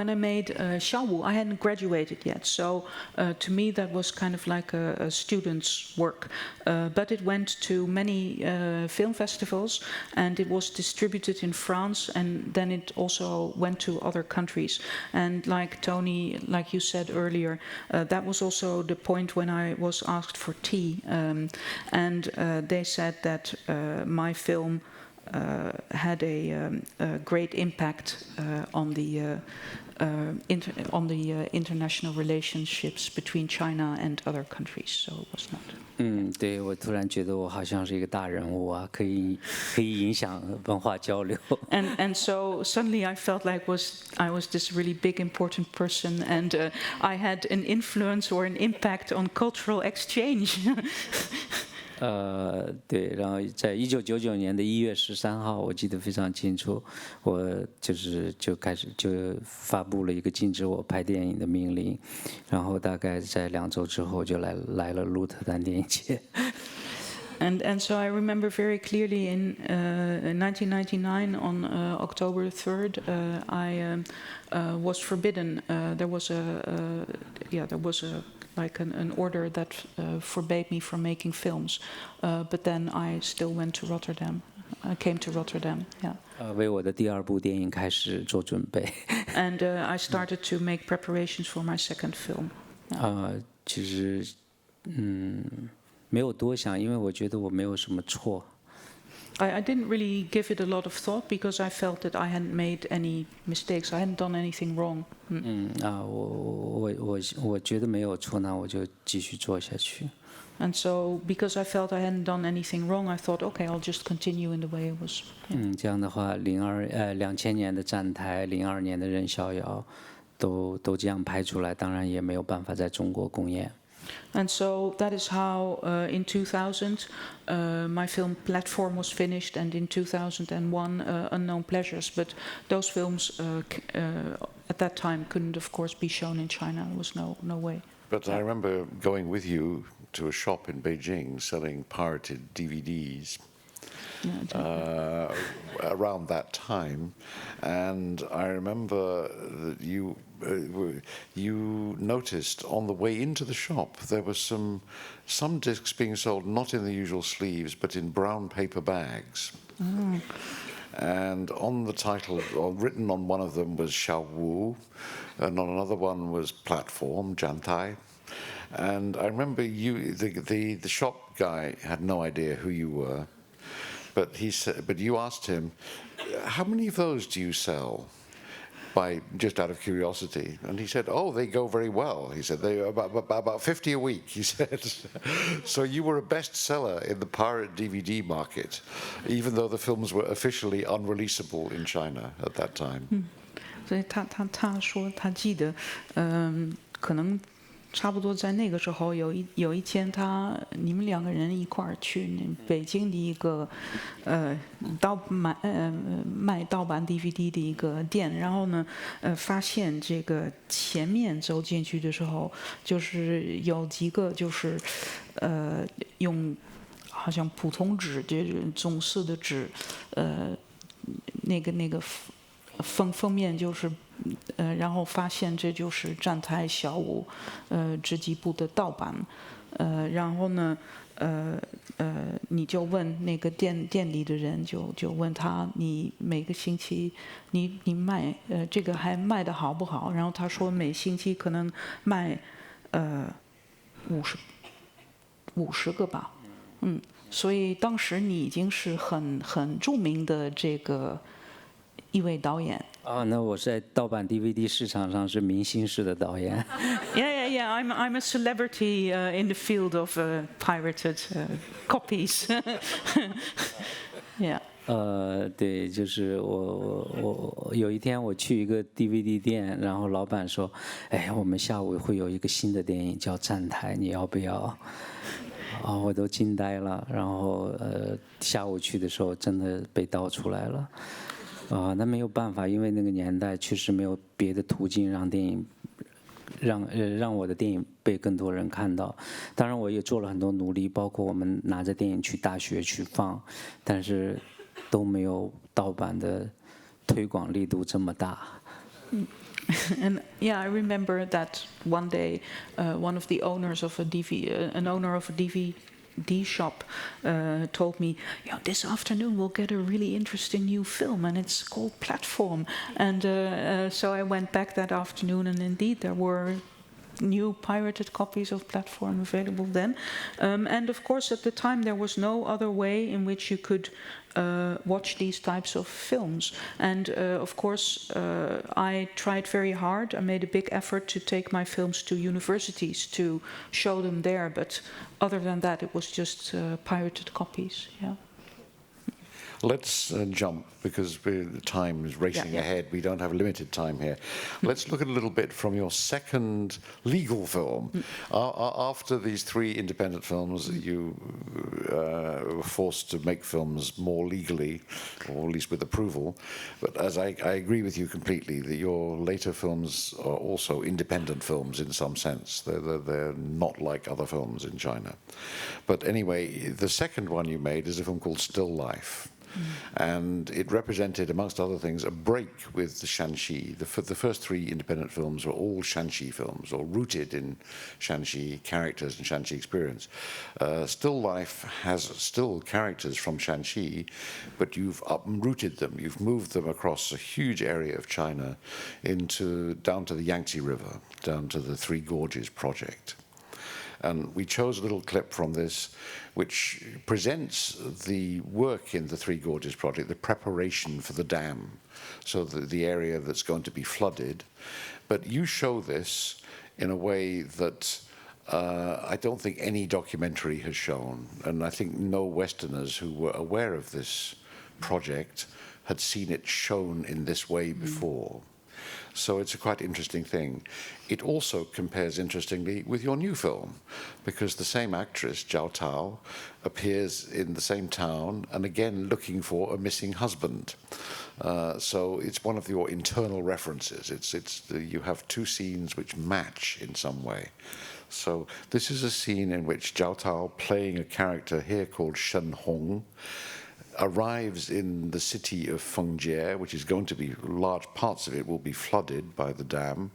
I made Shampoo, I hadn't graduated yet, so to me that was kind of like a student's work. But it went to many film festivals, and it was distributed in France, and then it also went to other countries. And like Tony, like you said earlier, that was also the point when I was asked for tea, and they said that my film had a great impact on the international relationships between China and other countries. So it was not. 对，我突然觉得我好像是一个大人物啊，可以影响文化交流。And so suddenly I felt like I was this really big important person, and I had an influence or an impact on cultural exchange. 对，然后在1999年的1月13号，我记得非常清楚，我就开始发布了一个禁止我拍电影的命令，然后大概在2周之后就来了鹿特丹电影节。And so I remember very clearly in 1999 on October 3rd, I was forbidden. There was like an order that forbade me from making films, but then I still went to Rotterdam. I came to Rotterdam, yeah. 为我的第2部电影开始做准备。And I started to make preparations for my second film. 其实没有多想，因为我觉得我没有什么错。I didn't really give it a lot of thought because I felt that I hadn't made any mistakes. I hadn't done anything wrong. 我觉得没有错，那我就继续做下去。And so, because I felt I hadn't done anything wrong, I thought, okay, I'll just continue in the way it was. 这样的话，2000年的站台，02年的任逍遥，都这样拍出来，当然也没有办法在中国公演。And so that is how in 2000 my film Platform was finished, and in 2001 Unknown Pleasures. But those films at that time couldn't, of course, be shown in China. There was no way. But I remember going with you to a shop in Beijing selling pirated DVDs. Around that time, and I remember that you noticed on the way into the shop there was some discs being sold not in the usual sleeves but in brown paper bags. And on the title, or written on one of them, was Shampoo, and on another one was Platform, Jantai. And I remember the shop guy had no idea who you were. But you asked him, how many of those do you sell? Just out of curiosity. And he said, oh, they go very well. He said, they are about 50 a week, he said. So you were a bestseller in the pirate DVD market, even though the films were officially unreleasable in China at that time. 所以他说他记得，可能差不多在那个时候有一天你们2个人一块儿去北京的一个卖盗版 DVD 的一个店，然后呢发现这个前面走进去的时候，就是有几个就是用好像普通纸这种总式的纸，那个封面就是。然后发现这就是站台小五这几部的盗版，然后呢你就问那个店里的人，就问他，你每个星期你卖这个还卖得好不好？然后他说每星期可能卖50个吧，所以当时你已经是很著名的这个一位导演。那我在盗版 DVD 市场上是明星式的导演。Yeah. I'm a celebrity in the field of pirated copies. Yeah. 对，就是我有一天我去一个 DVD 店，然后老板说，哎，我们下午会有一个新的电影叫《站台》，你要不要？我都惊呆了。然后下午去的时候真的被盗出来了，那没有办法，因为那个年代确实没有别的途径让电影。让我的电影被更多人看到，当然我也做了很多努力，包括我们拿着电影去大学去放，但是都没有盗版的推广力度这么大。And yeah, I remember that one day, one of the owners of an owner of a DVD shop told me, this afternoon we'll get a really interesting new film, and it's called Platform. And so I went back that afternoon, and indeed there were new pirated copies of Platform available then. And of course, at the time, there was no other way in which you could watch these types of films. And of course, I tried very hard. I made a big effort to take my films to universities to show them there. But other than that, it was just pirated copies. Yeah. Let's jump, because the time is racing ahead. We don't have limited time here. Let's look at a little bit from your second legal film. After these 3 independent films, you were forced to make films more legally, or at least with approval. But as I agree with you completely, that your later films are also independent films in some sense. They're not like other films in China. But anyway, the second one you made is a film called Still Life. And it represented, amongst other things, a break with the Shanxi. The first 3 independent films were all Shanxi films, or rooted in Shanxi characters and Shanxi experience. Still Life has still characters from Shanxi, but you've uprooted them. You've moved them across a huge area of China down to the Yangtze River, down to the Three Gorges project. And we chose a little clip from this, which presents the work in the Three Gorges project, the preparation for the dam, so the area that's going to be flooded. But you show this in a way that I don't think any documentary has shown, and I think no Westerners who were aware of this project had seen it shown in this way before. So it's a quite interesting thing. It also compares interestingly with your new film, because the same actress, Zhao Tao, appears in the same town and again looking for a missing husband. So it's one of your internal references. You have 2 scenes which match in some way. So this is a scene in which Zhao Tao, playing a character here called Shen Hong, arrives in the city of Fengjie, which is going to be, large parts of it will be flooded by the dam.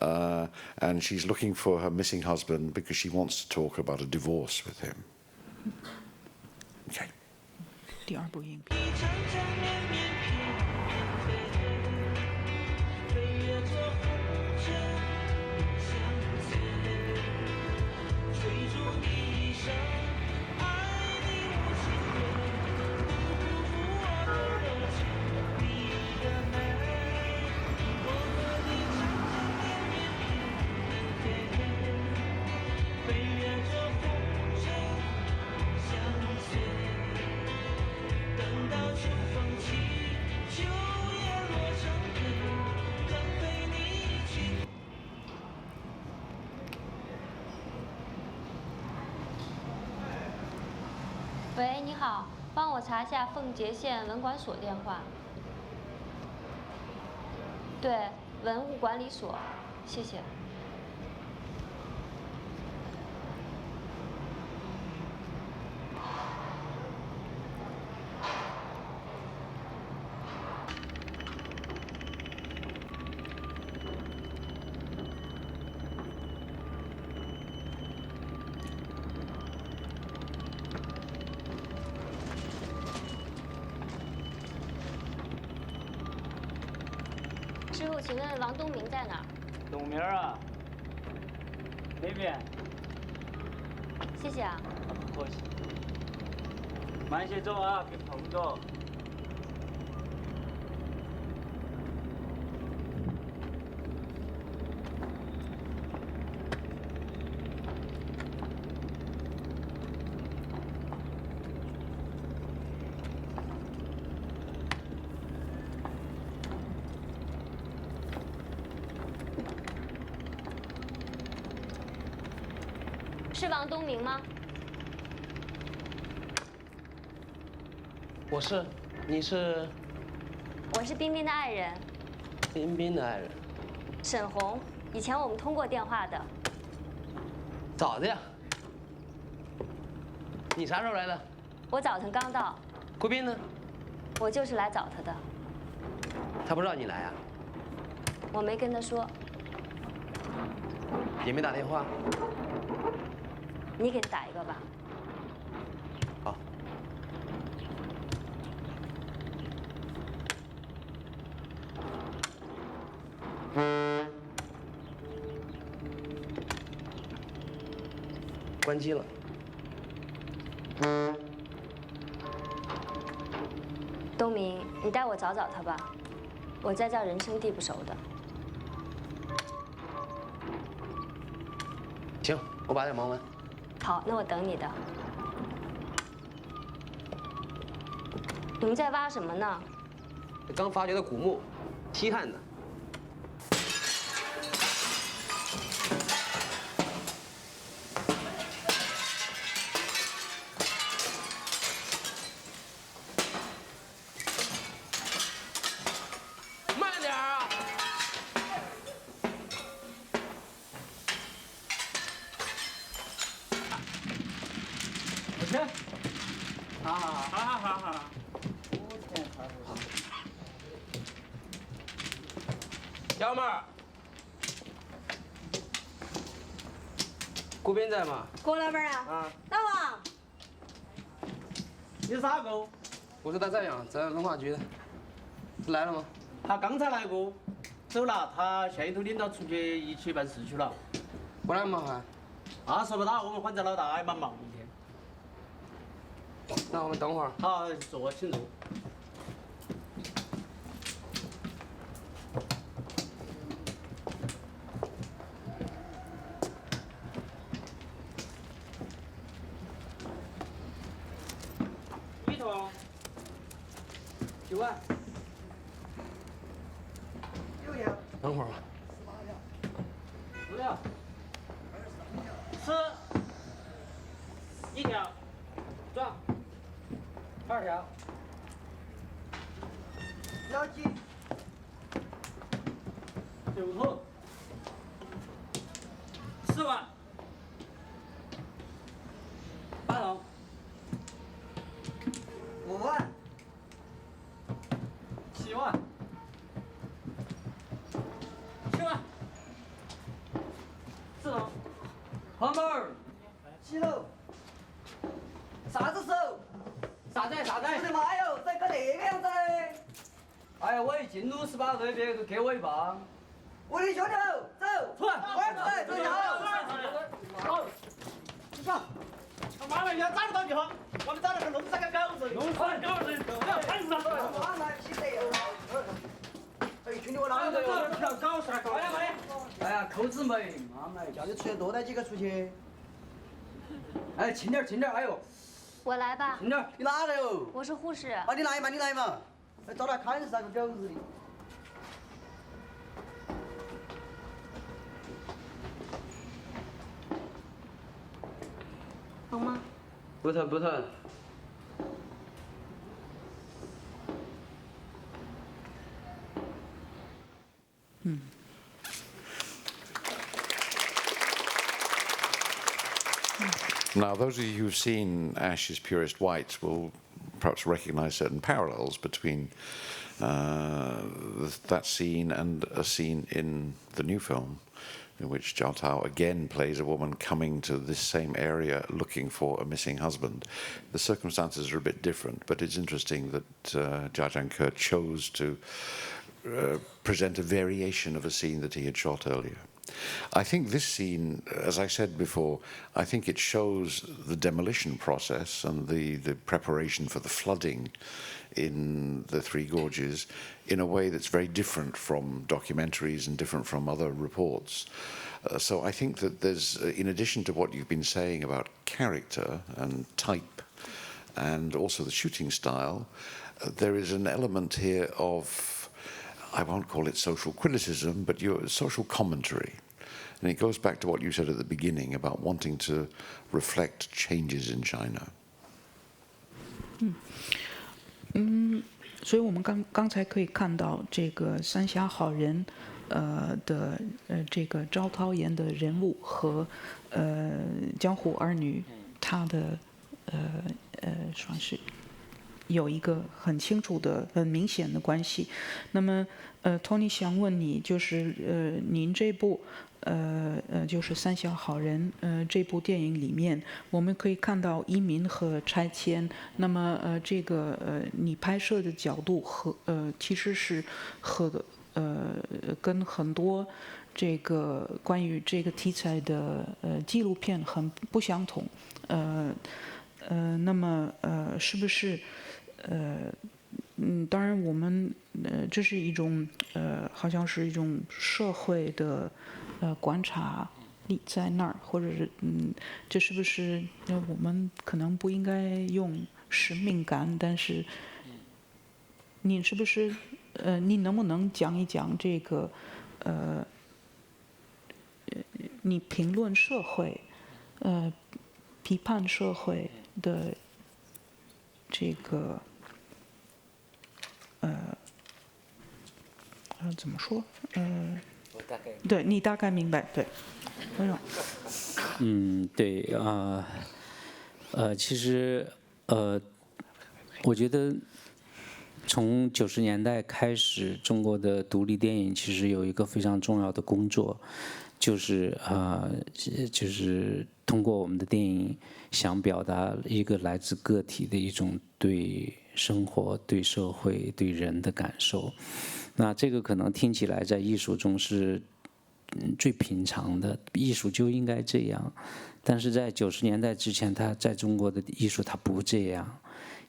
And she's looking for her missing husband because she wants to talk about a divorce with him. Okay. 第2部影片。喂，你好，帮我查一下奉节县文管所电话。对，文物管理所，谢谢。师傅，请问王东明在哪儿？董明啊，那边。谢谢啊。不客气。慢些走啊，别碰着。是王东明吗？我是，你是？我是冰冰的爱人，冰冰的爱人。沈红。以前我们通过电话的。早的呀。你啥时候来的？我早晨刚到。郭斌呢？我就是来找他的。他不知道你来啊？我没跟他说。也没打电话。你给他打一个吧。好。关机了。东明，你带我找找他吧，我在这儿人生地不熟的。行，我把点忙完。好，那我等你的。你们在挖什么呢？刚发掘的古墓，稀罕的。慢点啊！我去。好。小妹儿，郭斌在吗？郭老板啊。啊。大王。你是哪个？我是他战友，在文化局的。来了吗？他刚才来过，走了。他县里头领导出去一起办事去了。不来吗？还？啊，说不到，我们反正老大也蛮忙一天。那我们等会儿。好，坐，请坐。一桶，9万。等会儿吧。6，吃1条，壮2条，要鸡9桶，4万，8桶，5万，7万，7万，4桶，黄包儿，7桶，啥子手？啥子？我的妈哟，咋个那个样子嘞？哎呀，我一进入18队，别个给我一棒。我的兄弟，走，出来，快出来，走家伙！好，你看，他妈的，要找不到地方，我们找那个弄啥个狗子？弄啥狗子？看死他！妈来，起得哟！哎，兄弟，我哪个有条搞啥搞？哎呀，扣子没，妈卖，叫你出去多带几个出去。哎，轻点，哎呦！我来吧。轻点，你哪个哟？我是护士。啊，你来嘛！哎，找他看是那个狗子的。疼吗？不疼。Now, those of you who've seen Ash Is Purest White will perhaps recognize certain parallels between that scene and a scene in the new film, in which Jia Tao again plays a woman coming to this same area looking for a missing husband. The circumstances are a bit different, but it's interesting that Jia Zhangke chose to present a variation of a scene that he had shot earlier. I think this scene, as I said before, I think it shows the demolition process and the preparation for the flooding in the Three Gorges in a way that's very different from documentaries and different from other reports. So I think that there's, in addition to what you've been saying about character and type and also the shooting style, there is an element here of, I won't call it social criticism, but your social commentary. And it goes back to what you said at the beginning about wanting to reflect changes in China. 所以我们刚才可以看到这个三峡好人的这个招涛演的人物和江湖儿女他的算是有一个很清楚的、很明显的关系。那么，Tony 想问你，就是您这部就是《三峡好人》这部电影里面，我们可以看到移民和拆迁。那么这个你拍摄的角度和其实是跟很多这个关于这个题材的纪录片很不相同。那么是不是？当然，我们这是一种好像是一种社会的观察力在那儿，或者是这是不是我们可能不应该用使命感，但是你是不是你能不能讲一讲这个你评论社会批判社会的这个怎么说？对你大概明白，对。对其实我觉得从90年代开始，中国的独立电影其实有一个非常重要的工作，就是通过我们的电影想表达一个来自个体的一种对生活、对社会、对人的感受。那这个可能听起来在艺术中是最平常的，艺术就应该这样。但是在90年代之前，它在中国的艺术它不这样，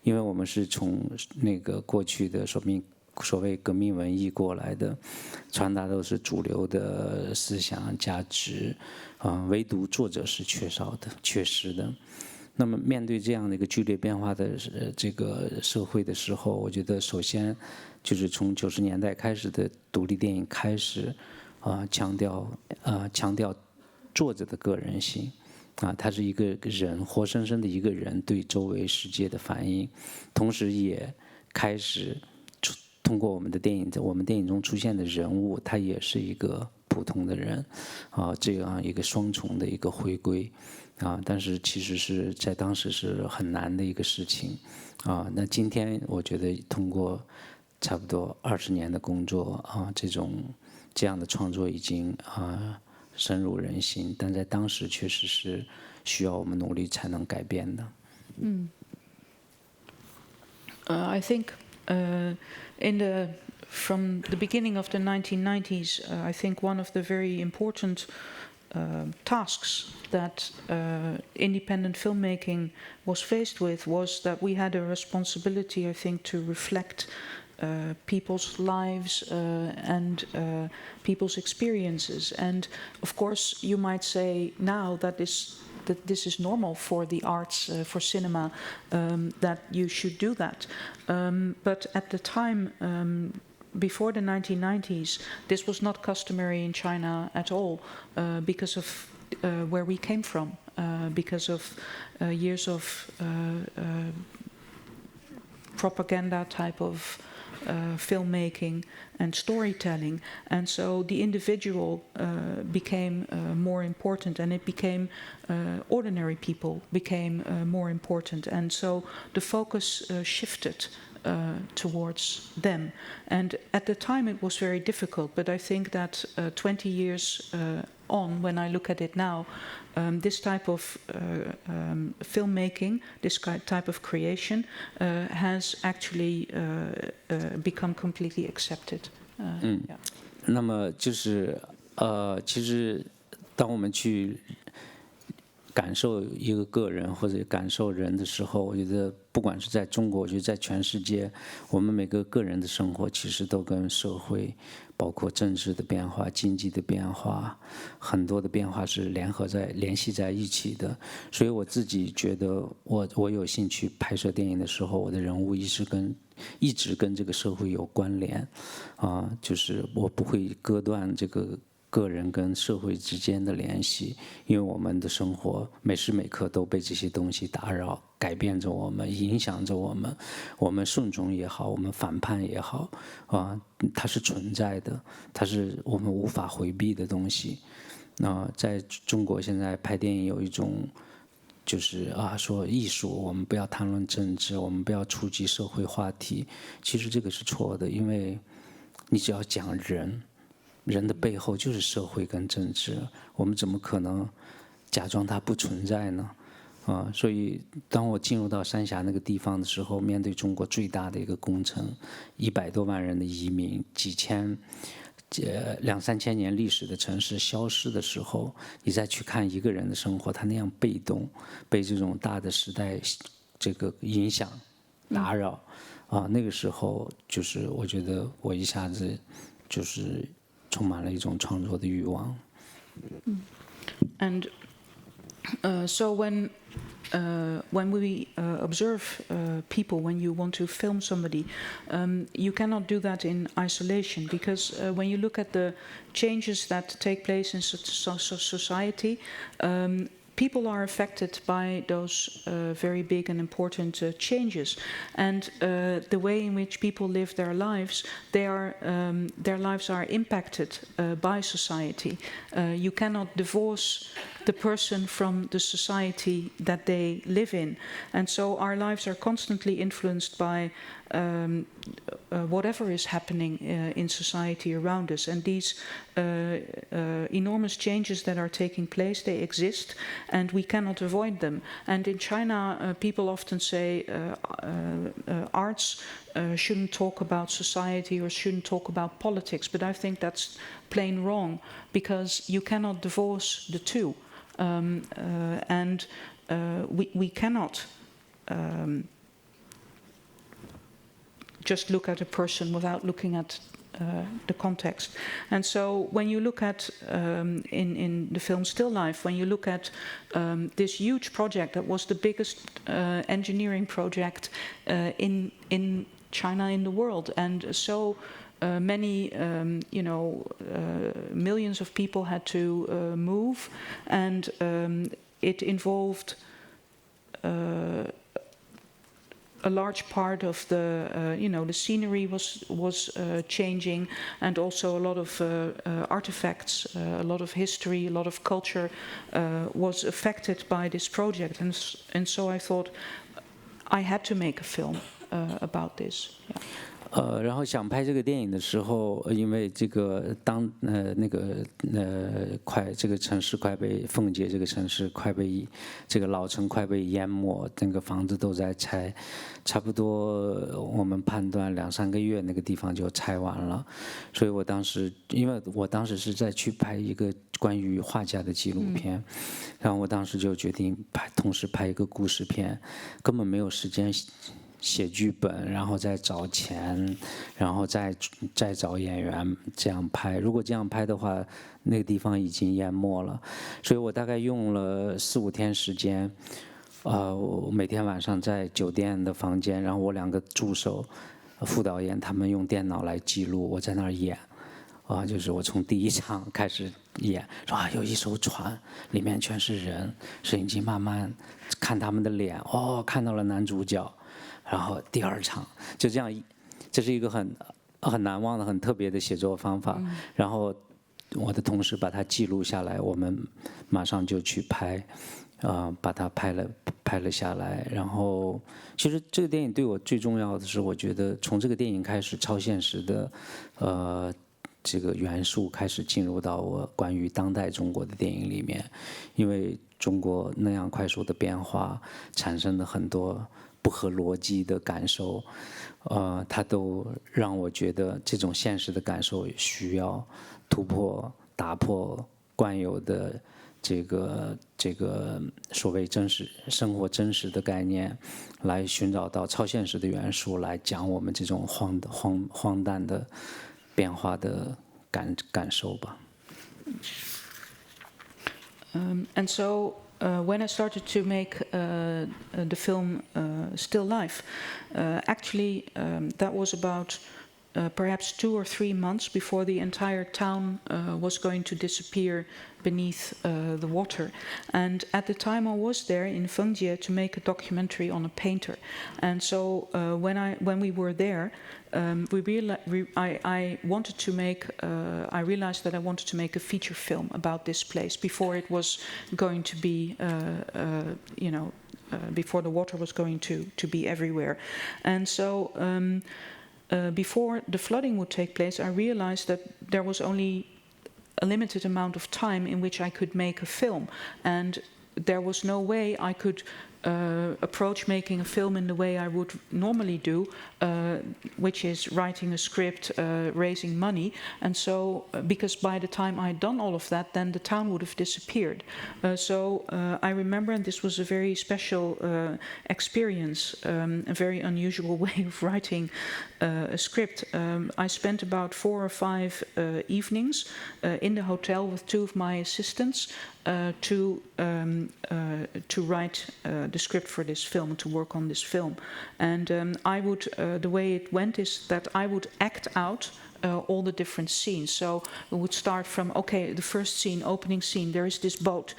因为我们是从那个过去的所谓革命文艺过来的，传达都是主流的思想价值，唯独作者是缺失的。那么面对这样的一个剧烈变化的这个社会的时候，我觉得首先就是从90年代开始的独立电影开始，强调作者的个人性，他是一个人，活生生的一个人对周围世界的反应，同时也开始通过我们电影中出现的人物，他也是一个普通的人，这样一个双重的一个回归。但是其实是在当时是很难的一个事情，那今天我觉得通过差不多20年的工作，这样的创作已经深入人心，但在当时确实是需要我们努力才能改变的。I think from the beginning of the 1990s, I think one of the very important tasks that independent filmmaking was faced with was that we had a responsibility, I think, to reflect people's lives and people's experiences. And of course, you might say now that this is normal for the arts, for cinema, that you should do that. But at the time, before the 1990s, this was not customary in China at all because of where we came from, because of years of propaganda type of filmmaking and storytelling. And so the individual became more important, and it became ordinary people became more important. And so the focus shifted towards them. And at the time it was very difficult, but I think that 20 years on, when I look at it now, this type of filmmaking, this type of creation has actually become completely accepted. Yeah. 那么就是其实当我们去感受一个个人或者感受人的时候，我觉得不管是在中国，我觉得在全世界，我们每个个人的生活其实都跟社会，包括政治的变化、经济的变化，很多的变化是联系在一起的。所以我自己觉得我有兴趣拍摄电影的时候，我的人物一直跟这个社会有关联，就是我不会割断这个个人跟社会之间的联系，因为我们的生活每时每刻都被这些东西打扰、改变着我们、影响着我们。我们顺从也好，我们反叛也好，它是存在的，它是我们无法回避的东西。在中国现在拍电影有一种，就是说艺术，我们不要谈论政治，我们不要触及社会话题。其实这个是错的，因为你只要讲人。人的背后就是社会跟政治，我们怎么可能假装它不存在呢？所以当我进入到三峡那个地方的时候，面对中国最大的一个工程，100多万人的移民，几千、2、3千年历史的城市消失的时候，你再去看一个人的生活，他那样被动，被这种大的时代这个影响、打扰，那个时候就是我觉得我一下子就是充满了一种创作的欲望。And so when we observe people, when you want to film somebody, you cannot do that in isolation, because when you look at the changes that take place in society, people are affected by those very big and important changes, and the way in which people live their lives, their lives are impacted by society. You cannot divorce the person from the society that they live in, and so our lives are constantly influenced by whatever is happening in society around us. And these enormous changes that are taking place, they exist, and we cannot avoid them. And in China, people often say arts shouldn't talk about society or shouldn't talk about politics, but I think that's plain wrong, because you cannot divorce the two. And we cannot just look at a person without looking at the context. And so when you look at, in the film Still Life, when you look at this huge project that was the biggest engineering project in China, in the world, and so many, millions of people had to move, and it involved a large part of the, the scenery was changing, and also a lot of artifacts, a lot of history, a lot of culture was affected by this project, and so I thought I had to make a film about this. Yeah. 然后想拍这个电影的时候，因为这个这个城市快被奉节，这个城市快被这个老城快被淹没，那个房子都在拆，差不多我们判断2、3个月那个地方就拆完了。所以我当时，因为我当时是在去拍一个关于画家的纪录片，然后我当时就决定同时拍一个故事片，根本没有时间写剧本，然后再找钱，然后再找演员这样拍。如果这样拍的话，那个地方已经淹没了。所以我大概用了4、5天时间，我每天晚上在酒店的房间，然后我2个助手、副导演他们用电脑来记录，我在那儿演。就是我从第1场开始演，说有一艘船，里面全是人，摄影机慢慢看他们的脸，看到了男主角。然后第2场就这样，这是一个很难忘的、很特别的写作方法。然后我的同事把它记录下来，我们马上就去拍，把它拍了下来。然后其实这个电影对我最重要的是，我觉得从这个电影开始，超现实的这个元素开始进入到我关于当代中国的电影里面，因为中国那样快速的变化产生的很多不合逻辑的感受，它都让我觉得这种现实的感受需要突破、打破惯有的这个所谓生活真实的概念，来寻找到超现实的元素，来讲我们这种荒诞的变化的感受吧。And so when I started to make the film Still Life, actually that was about perhaps 2 or 3 months before the entire town was going to disappear beneath the water. And at the time I was there in Fengjie to make a documentary on a painter. And so when we were there, I realized that I wanted to make a feature film about this place before it was going to be, before the water was going to be everywhere. And so before the flooding would take place, I realized that there was only a limited amount of time in which I could make a film, and there was no way I could approach making a film in the way I would normally do, which is writing a script, raising money. And so, because by the time I had done all of that, then the town would have disappeared. So I remember, and this was a very special experience, a very unusual way of writing a script. I spent about 4 or 5 evenings in the hotel with 2 of my assistants to write the script for this film, to work on this film. And I would, the way it went is that I would act out all the different scenes. So we would start from, okay, the first scene, opening scene, there is this boat.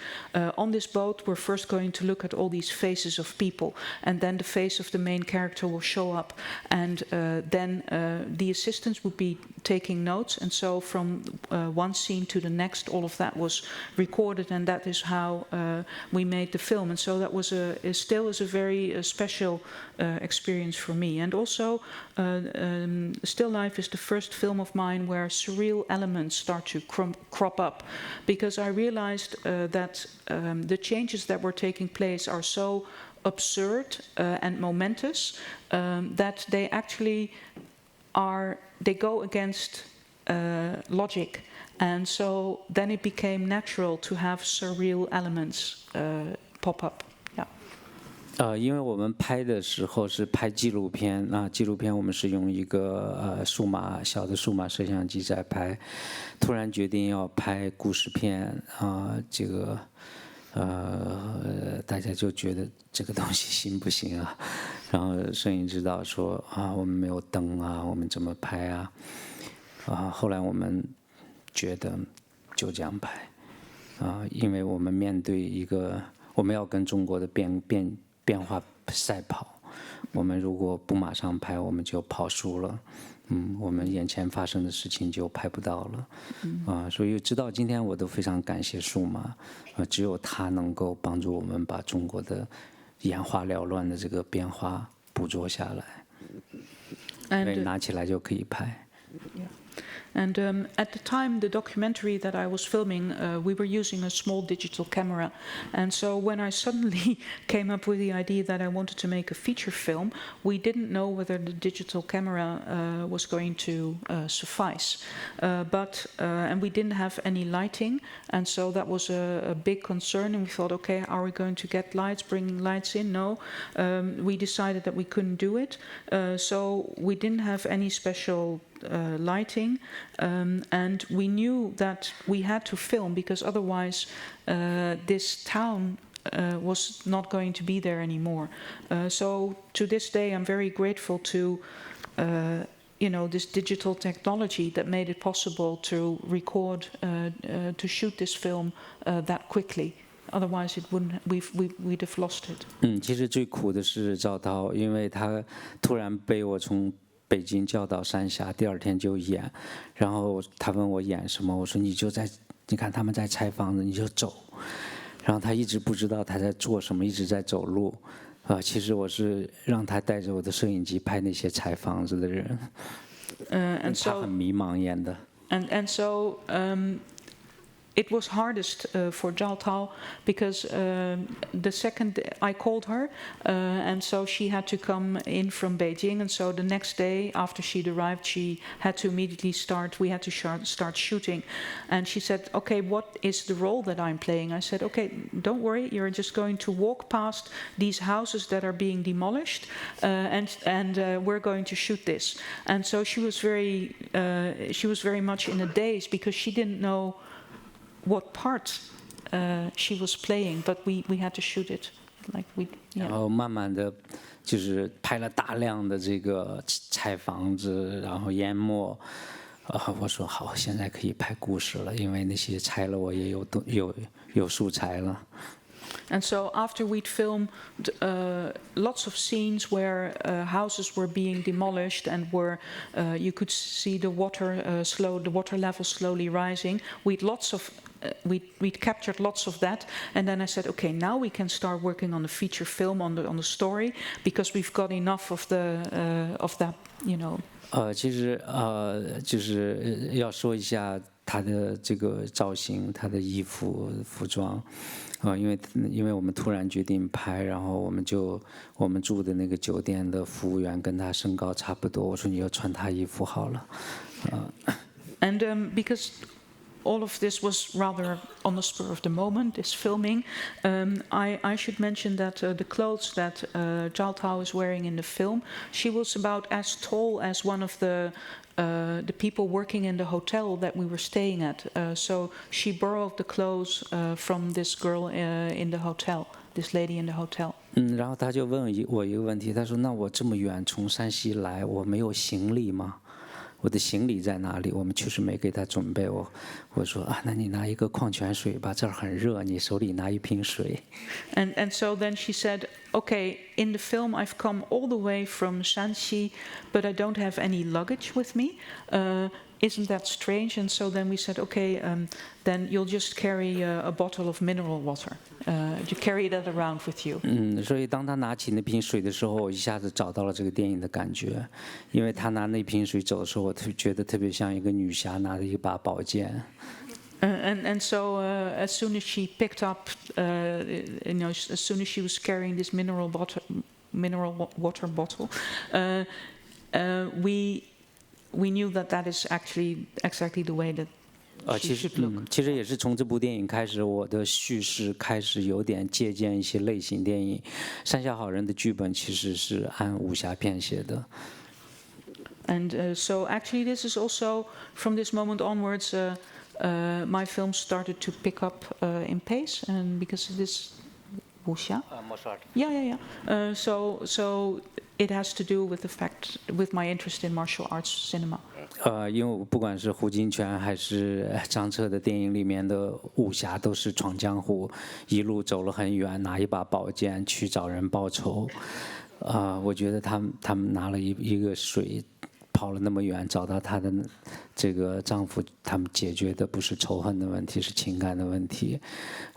On this boat, we're first going to look at all these faces of people, and then the face of the main character will show up, and then the assistants would be taking notes, and so from one scene to the next, all of that was recorded, and that is how we made the film. And so that was still is a very special experience for me. And also, Still Life is the first film of mine where surreal elements start to crop up, because I realized that the changes that were taking place are so absurd and momentous that they actually they go against logic. And so then it became natural to have surreal elements pop up. 因为我们拍的时候是拍纪录片，那纪录片我们是用一个小的数码摄像机在拍，突然决定要拍故事片这个大家就觉得这个东西行不行啊？然后摄影指导说我们没有灯啊，我们怎么拍啊？后来我们觉得就这样拍因为我们面对一个我们要跟中国的变化赛跑，我们如果不马上拍，我们就跑输了。我们眼前发生的事情就拍不到了。所以直到今天我都非常感谢数码，只有它能够帮助我们把中国的眼花缭乱的这个变化捕捉下来，因为拿起来就可以拍。And at the time, the documentary that I was filming, we were using a small digital camera. And so when I suddenly came up with the idea that I wanted to make a feature film, we didn't know whether the digital camera was going to suffice. And we didn't have any lighting, and so that was a big concern. And we thought, okay, are we going to get lights, bringing lights in? No. We decided that we couldn't do it. So we didn't have any special lighting, and we knew that we had to film because otherwise this town was not going to be there anymore. So to this day I'm very grateful to this digital technology that made it possible to record, to shoot this film that quickly. Otherwise, we'd have lost it. 其实最苦的是赵涛，因为他突然被我从北京叫到三峡，第2天就演，然后他问我演什么，我说你看他们在拆房子，你就走。然后他一直不知道他在做什么，一直在走路。其实我是让他带着我的摄影机拍那些拆房子的人。他很迷茫演的。And so it was hardest for Zhao Tao because the second I called her, and so she had to come in from Beijing, and so the next day after she'd arrived, she had to immediately we had to start shooting. And she said, okay, what is the role that I'm playing? I said, okay, don't worry, you're just going to walk past these houses that are being demolished, and we're going to shoot this. And so she was very much in a daze because she didn't know what part she was playing, but we had to shoot it. 然后慢慢的就是拍了大量的这个拆房子，然后淹没。我说好，现在可以拍故事了，因为那些拆了我也有素材了。And so after we'd filmed lots of scenes where houses were being demolished and where you could see the water level slowly rising, we'd captured lots of that, and then I said, okay, now we can start working on the feature film on the story because we've got enough of that, you know. 其实就是要说一下他的这个造型，他的衣服服装，因为我们突然决定拍，然后我们住的那个酒店的服务员跟他身高差不多，我说你要穿他衣服好了。And because all of this was rather on the spur of the moment, this filming. I should mention that the clothes that Zhao Tao is wearing in the film, she was about as tall as one of the people working in the hotel that we were staying at. So she borrowed the clothes from this girl in the hotel, this lady in the hotel. 然后他就问我一个问题，他说：“那我这么远从山西来，我没有行李吗？我的行李在哪里？”我们确实没给他准备。我说啊，那你拿一个矿泉水吧，这儿很热，你手里拿一瓶水。And so then she said, okay, in the film I've come all the way from Shanxi, but I don't have any luggage with me. Isn't that strange? And so then we said, okay, then you'll just carry a bottle of mineral water. You carry that around with you. 所以当他拿起那瓶水的时候，我一下子找到了这个电影的感觉，因为他拿那瓶水走的时候，我觉得特别像一个女侠拿着一把宝剑。And so as soon as she picked up, as soon as she was carrying this mineral water bottle, we knew that is actually exactly the way that she should look. 其实也是从这部电影开始，我的叙事开始有点借鉴一些类型电影。《山下好人》的剧本其实是按武侠片写的。And so actually this is also from this moment onwards. My film started to pick up in pace, and because it is wuxia. Yeah. So it has to do with my interest in martial arts cinema. 因为不管是胡金铨还是张彻的电影里面的武侠，都是闯江湖，一路走了很远，拿一把宝剑去找人报仇。我觉得他们拿了一个水。跑了那么远，找到她的这个丈夫，他们解决的不是仇恨的问题，是情感的问题。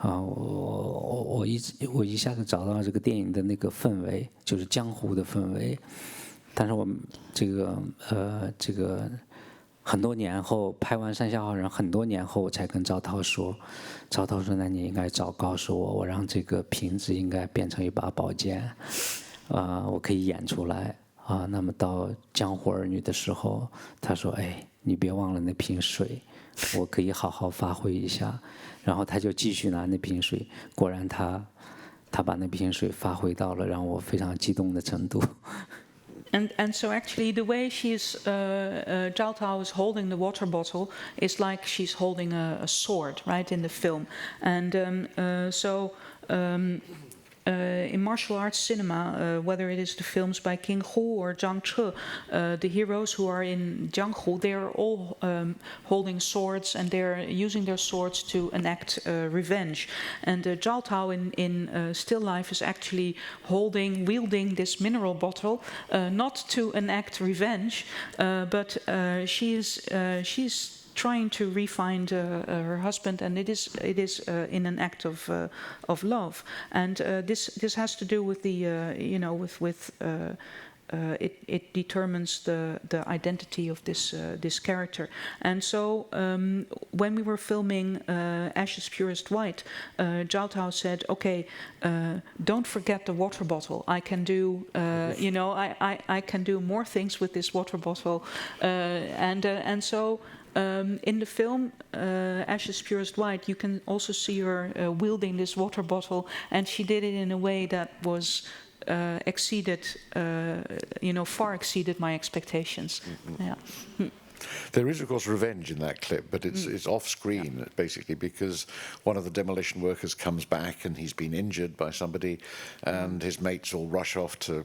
我一下子找到了这个电影的那个氛围，就是江湖的氛围。但是我们这个很多年后拍完《山下好人》，很多年后我才跟赵涛说，赵涛说：“那你应该早告诉我，我让这个瓶子应该变成一把宝剑，我可以演出来。”那么到《江湖儿女》的时候，他说：“哎，你别忘了那瓶水，我可以好好发挥一下。”然后他就继续拿那瓶水，果然他把那瓶水发挥到了让我非常激动的程度。And so actually the way Zhao Tao is holding the water bottle is like she's holding a sword, right, in the film. And in martial arts cinema, whether it is the films by King Hu or Zhang Che, the heroes who are in Jianghu, they are all holding swords, and they're using their swords to enact revenge. And Zhao Tao in still life is actually wielding this mineral bottle, not to enact revenge, but she's trying to re-find her husband, and it is in an act of love, and this has to do with the it determines the identity of this character. And so when we were filming Ash Is Purest White, Zhao Tao said, "Okay, don't forget the water bottle. I can do, I can do more things with this water bottle," and so. In the film Ash Is Purest White, you can also see her wielding this water bottle, and she did it in a way that was far exceeded my expectations. Mm-hmm. Yeah. There is, of course, revenge in that clip, but it's off-screen, basically, because one of the demolition workers comes back and he's been injured by somebody, and his mates all rush off to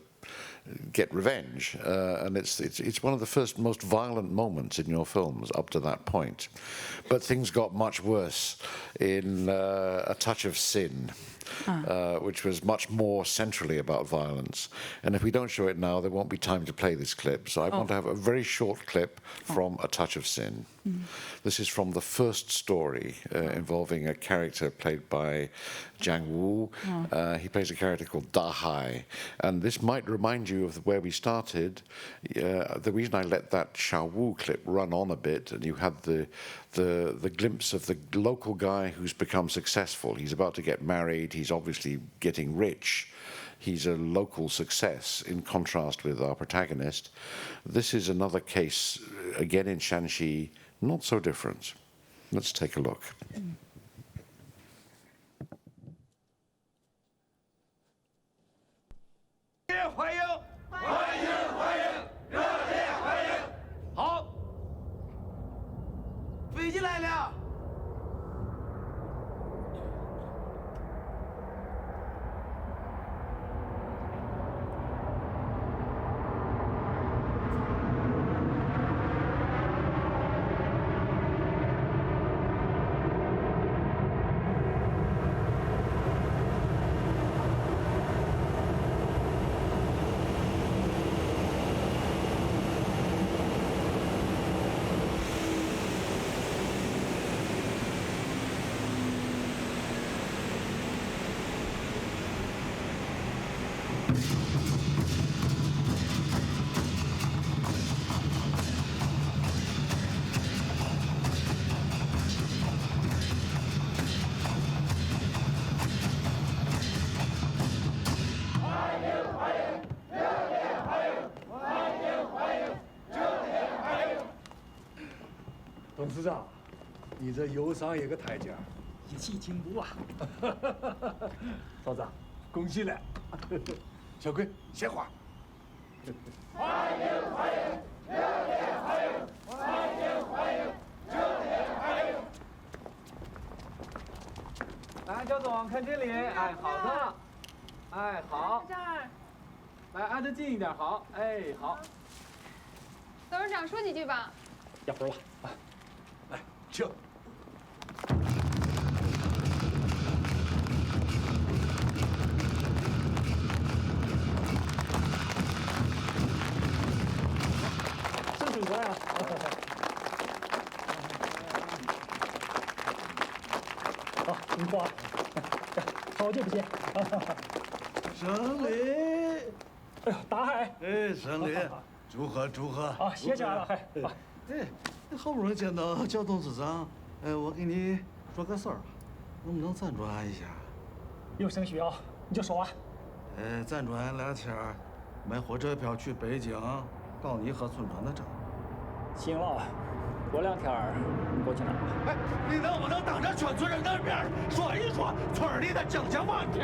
get revenge, and it's one of the first most violent moments in your films up to that point. But things got much worse in A Touch of Sin, which was much more centrally about violence. And if we don't show it now, there won't be time to play this clip. So I want to have a very short clip from A Touch of Sin. This is from the first story involving a character played by Jiang Wu. He plays a character called Da Hai. And this might remind you of where we started. The reason I let that Xiao Wu clip run on a bit, and you had the glimpse of the local guy who's become successful. He's about to get married. He's obviously getting rich. He's a local success in contrast with our protagonist. This is another case, again in Shanxi, not so different. Let's take a look. 欢迎，欢迎，欢迎，热烈欢迎！好，飞机来了。董事长，你这又上一个台阶，一起进步啊！曹长，恭喜了！小贵，鲜花。欢迎，欢迎，热烈欢迎！欢迎，欢迎，热烈欢迎！来，焦总，看这里，哎，好的，哎，好，这儿，来，挨得近一点，好，哎，好。董事长说几句吧。一会儿吧，啊。 来，请。是主官啊！好，樱花，好久不见。胜利！哎呦，大海！哎，胜利！祝贺祝贺！啊，谢谢了，嗨。哎。 好不容易见到焦董事长，我给你说个事儿，能不能赞助俺一下？有什么需要你就说啊。赞助俺2天买火车票去北京，到你和村长的账。行了，过2天过去拿。哎，你能不能当着全村人的面说一说村里的经济问题？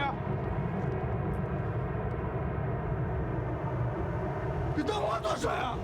你当我多水啊？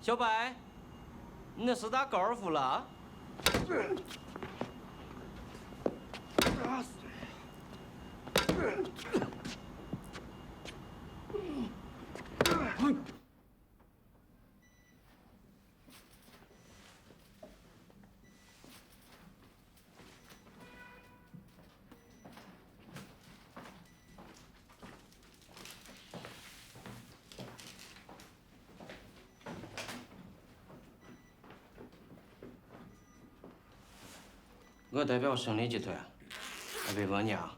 小白，你那是打高尔夫了？我代表胜利集团，慰问你啊。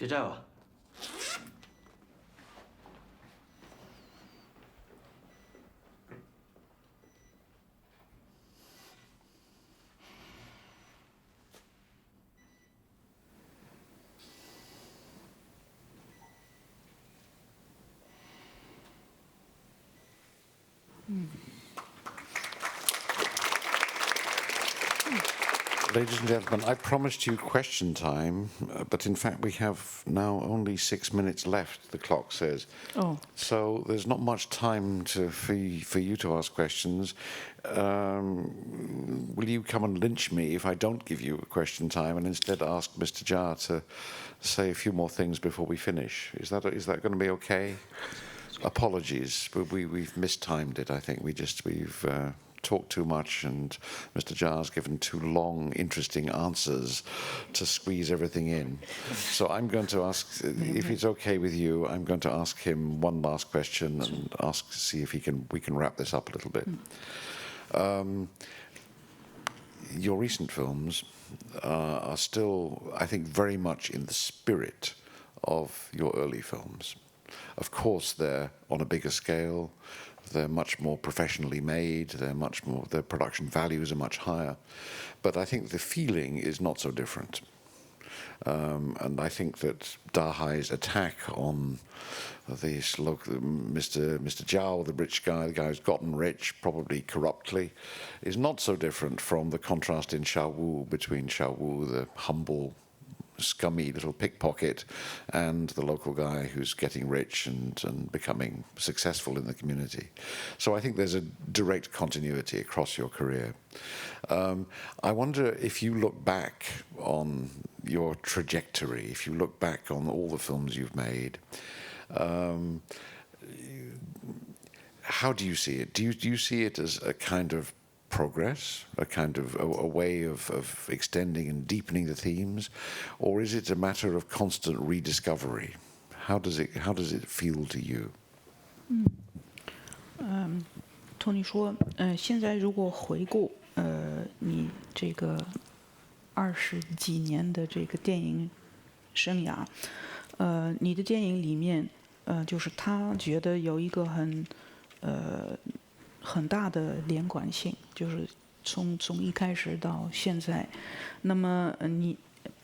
就这吧。Ladies and gentlemen, I promised you question time, but in fact we have now only 6 minutes left, the clock says. Oh. So there's not much time for you to ask questions. Will you come and lynch me if I don't give you a question time and instead ask Mr. Jia to say a few more things before we finish? Is that going to be okay? Apologies, but we've mistimed it, I think. We've talked too much, and Mr. Jia's given too long, interesting answers to squeeze everything in. So I'm going to ask, if it's okay with you, I'm going to ask him one last question and see if we can wrap this up a little bit. Your recent films are still, I think, very much in the spirit of your early films. Of course, they're on a bigger scale. They're much more professionally made. Their production values are much higher. But I think the feeling is not so different. And I think that Dahai's attack on this Mr. Zhao, the rich guy, the guy who's gotten rich, probably corruptly, is not so different from the contrast in Shampoo between Shampoo, the humble, scummy little pickpocket, and the local guy who's getting rich and becoming successful in the community. So I think there's a direct continuity across your career. I wonder if you look back on your trajectory, if you look back on all the films you've made, how do you see it? Do you see it as a kind of progress, a kind of a way of extending and deepening the themes, or is it a matter of constant rediscovery? How does it feel to you? Tony 说，现在如果回顾，你这个20几年的这个电影生涯，你的电影里面，就是他觉得有一个很大的连贯性，就是从一开始到现在。那么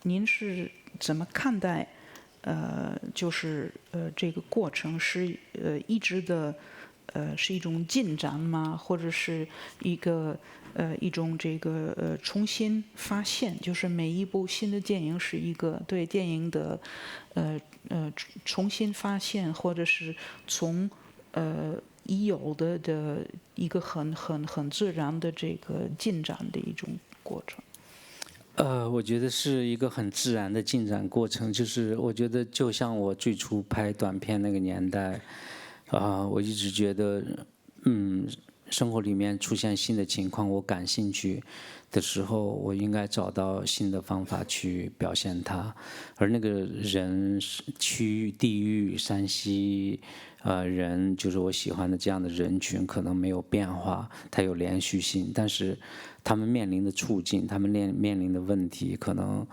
您是怎么看待？就是这个过程是一直的是一种进展吗？或者是一种这个重新发现？就是每一部新的电影是一个对电影的重新发现，或者是从已有的一个很自然的这个进展的一种过程。我觉得是一个很自然的进展过程，就是我觉得就像我最初拍短片那个年代，我一直觉得，生活里面出现新的情况，我感兴趣的时候，我应该找到新的方法去表现它。而那个人、区域、地域、山西人，就是我喜欢的这样的人群，可能没有变化，它有连续性，但是他们面临的处境，他们面临的问题，可能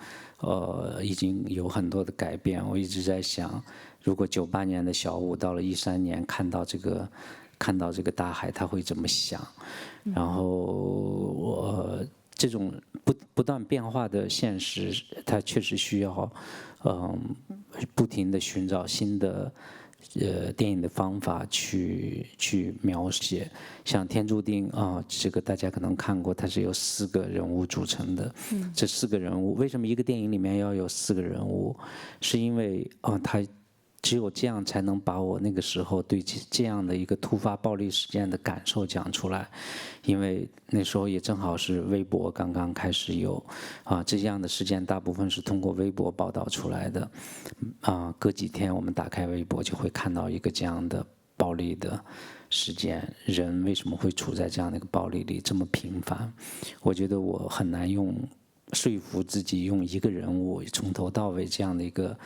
已经有很多的改变。我一直在想，如果98年的小五到了13年看到这个大海，他会怎么想？然后我这种不断变化的现实，它确实需要不停地寻找新的电影的方法去描写。像《天注定》这个大家可能看过，它是由4个人物组成的。这4个人物，为什么一个电影里面要有4个人物？是因为它只有这样才能把我那个时候对这样的一个突发暴力事件的感受讲出来，因为那时候也正好是微博刚刚开始有这样的事件，大部分是通过微博报道出来的。隔几天我们打开微博就会看到一个这样的暴力的事件，人为什么会处在这样的一个暴力里这么频繁？我觉得我很难说服自己用一个人物从头到尾这样的一个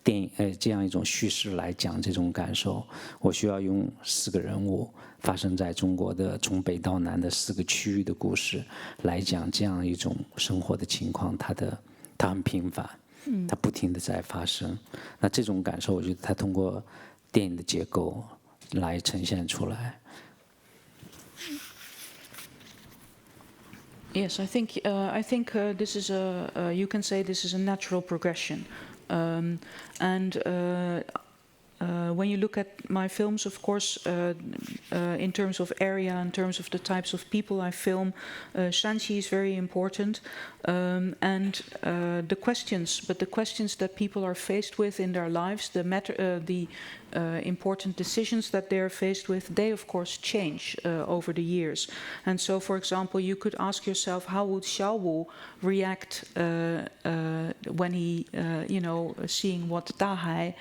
电影这样一种叙事来讲这种感受。我需要用4个人物发生在中国的从北到南的4个区域的故事来讲这样一种生活的情况，它很频繁。它不停地在发生。那这种感受，我觉得它通过电影的结构来呈现出来。Yes, I think this is you can say this is a natural progression, and when you look at my films, of course, in terms of area, in terms of the types of people I film, Shanxi is very important, and the questions that people are faced with in their lives, the important decisions that they are faced with, they of course change over the years. And so, for example, you could ask yourself, how would Xiaowu react when he, seeing what Dahai,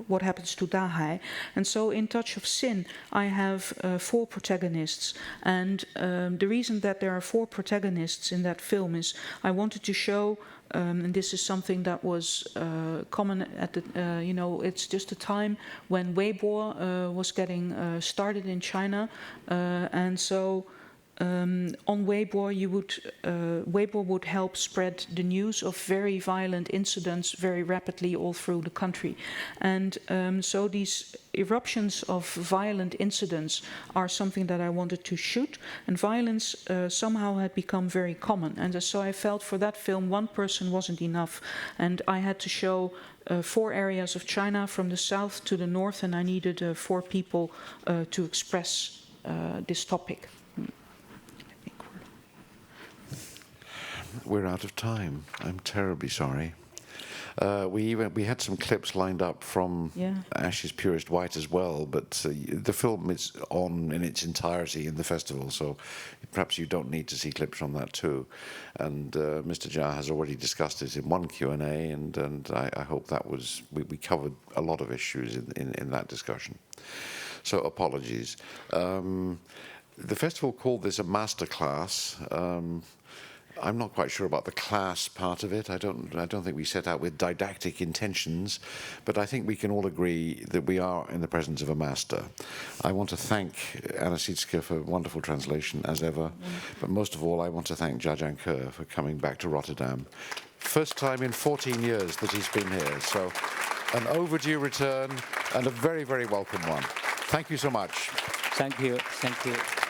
what happens to Dahai. And so in Touch of Sin, I have 4 protagonists. And the reason that there are 4 protagonists in that film is I wanted to show, and this is something that was common at the, it's just a time when Weibo was getting started in China. And so on Weibo, Weibo would help spread the news of very violent incidents very rapidly all through the country. And so these eruptions of violent incidents are something that I wanted to shoot. And violence somehow had become very common. And so I felt for that film, one person wasn't enough. And I had to show 4 areas of China from the south to the north, and I needed 4 people to express this topic. We're out of time. I'm terribly sorry. We had some clips lined up from Ash Is Purest White as well, but the film is on in its entirety in the festival, so perhaps you don't need to see clips from that too. And Mr. Jia has already discussed it in one Q&A, and I hope that was we covered a lot of issues in that discussion. So apologies. The festival called this a masterclass. I'm not quite sure about the class part of it. I don't think we set out with didactic intentions, but I think we can all agree that we are in the presence of a master. I want to thank Anna Sietske for wonderful translation, as ever, but most of all, I want to thank Jia Zhangke for coming back to Rotterdam. First time in 14 years that he's been here, so an overdue return and a very, very welcome one. Thank you so much. Thank you. Thank you.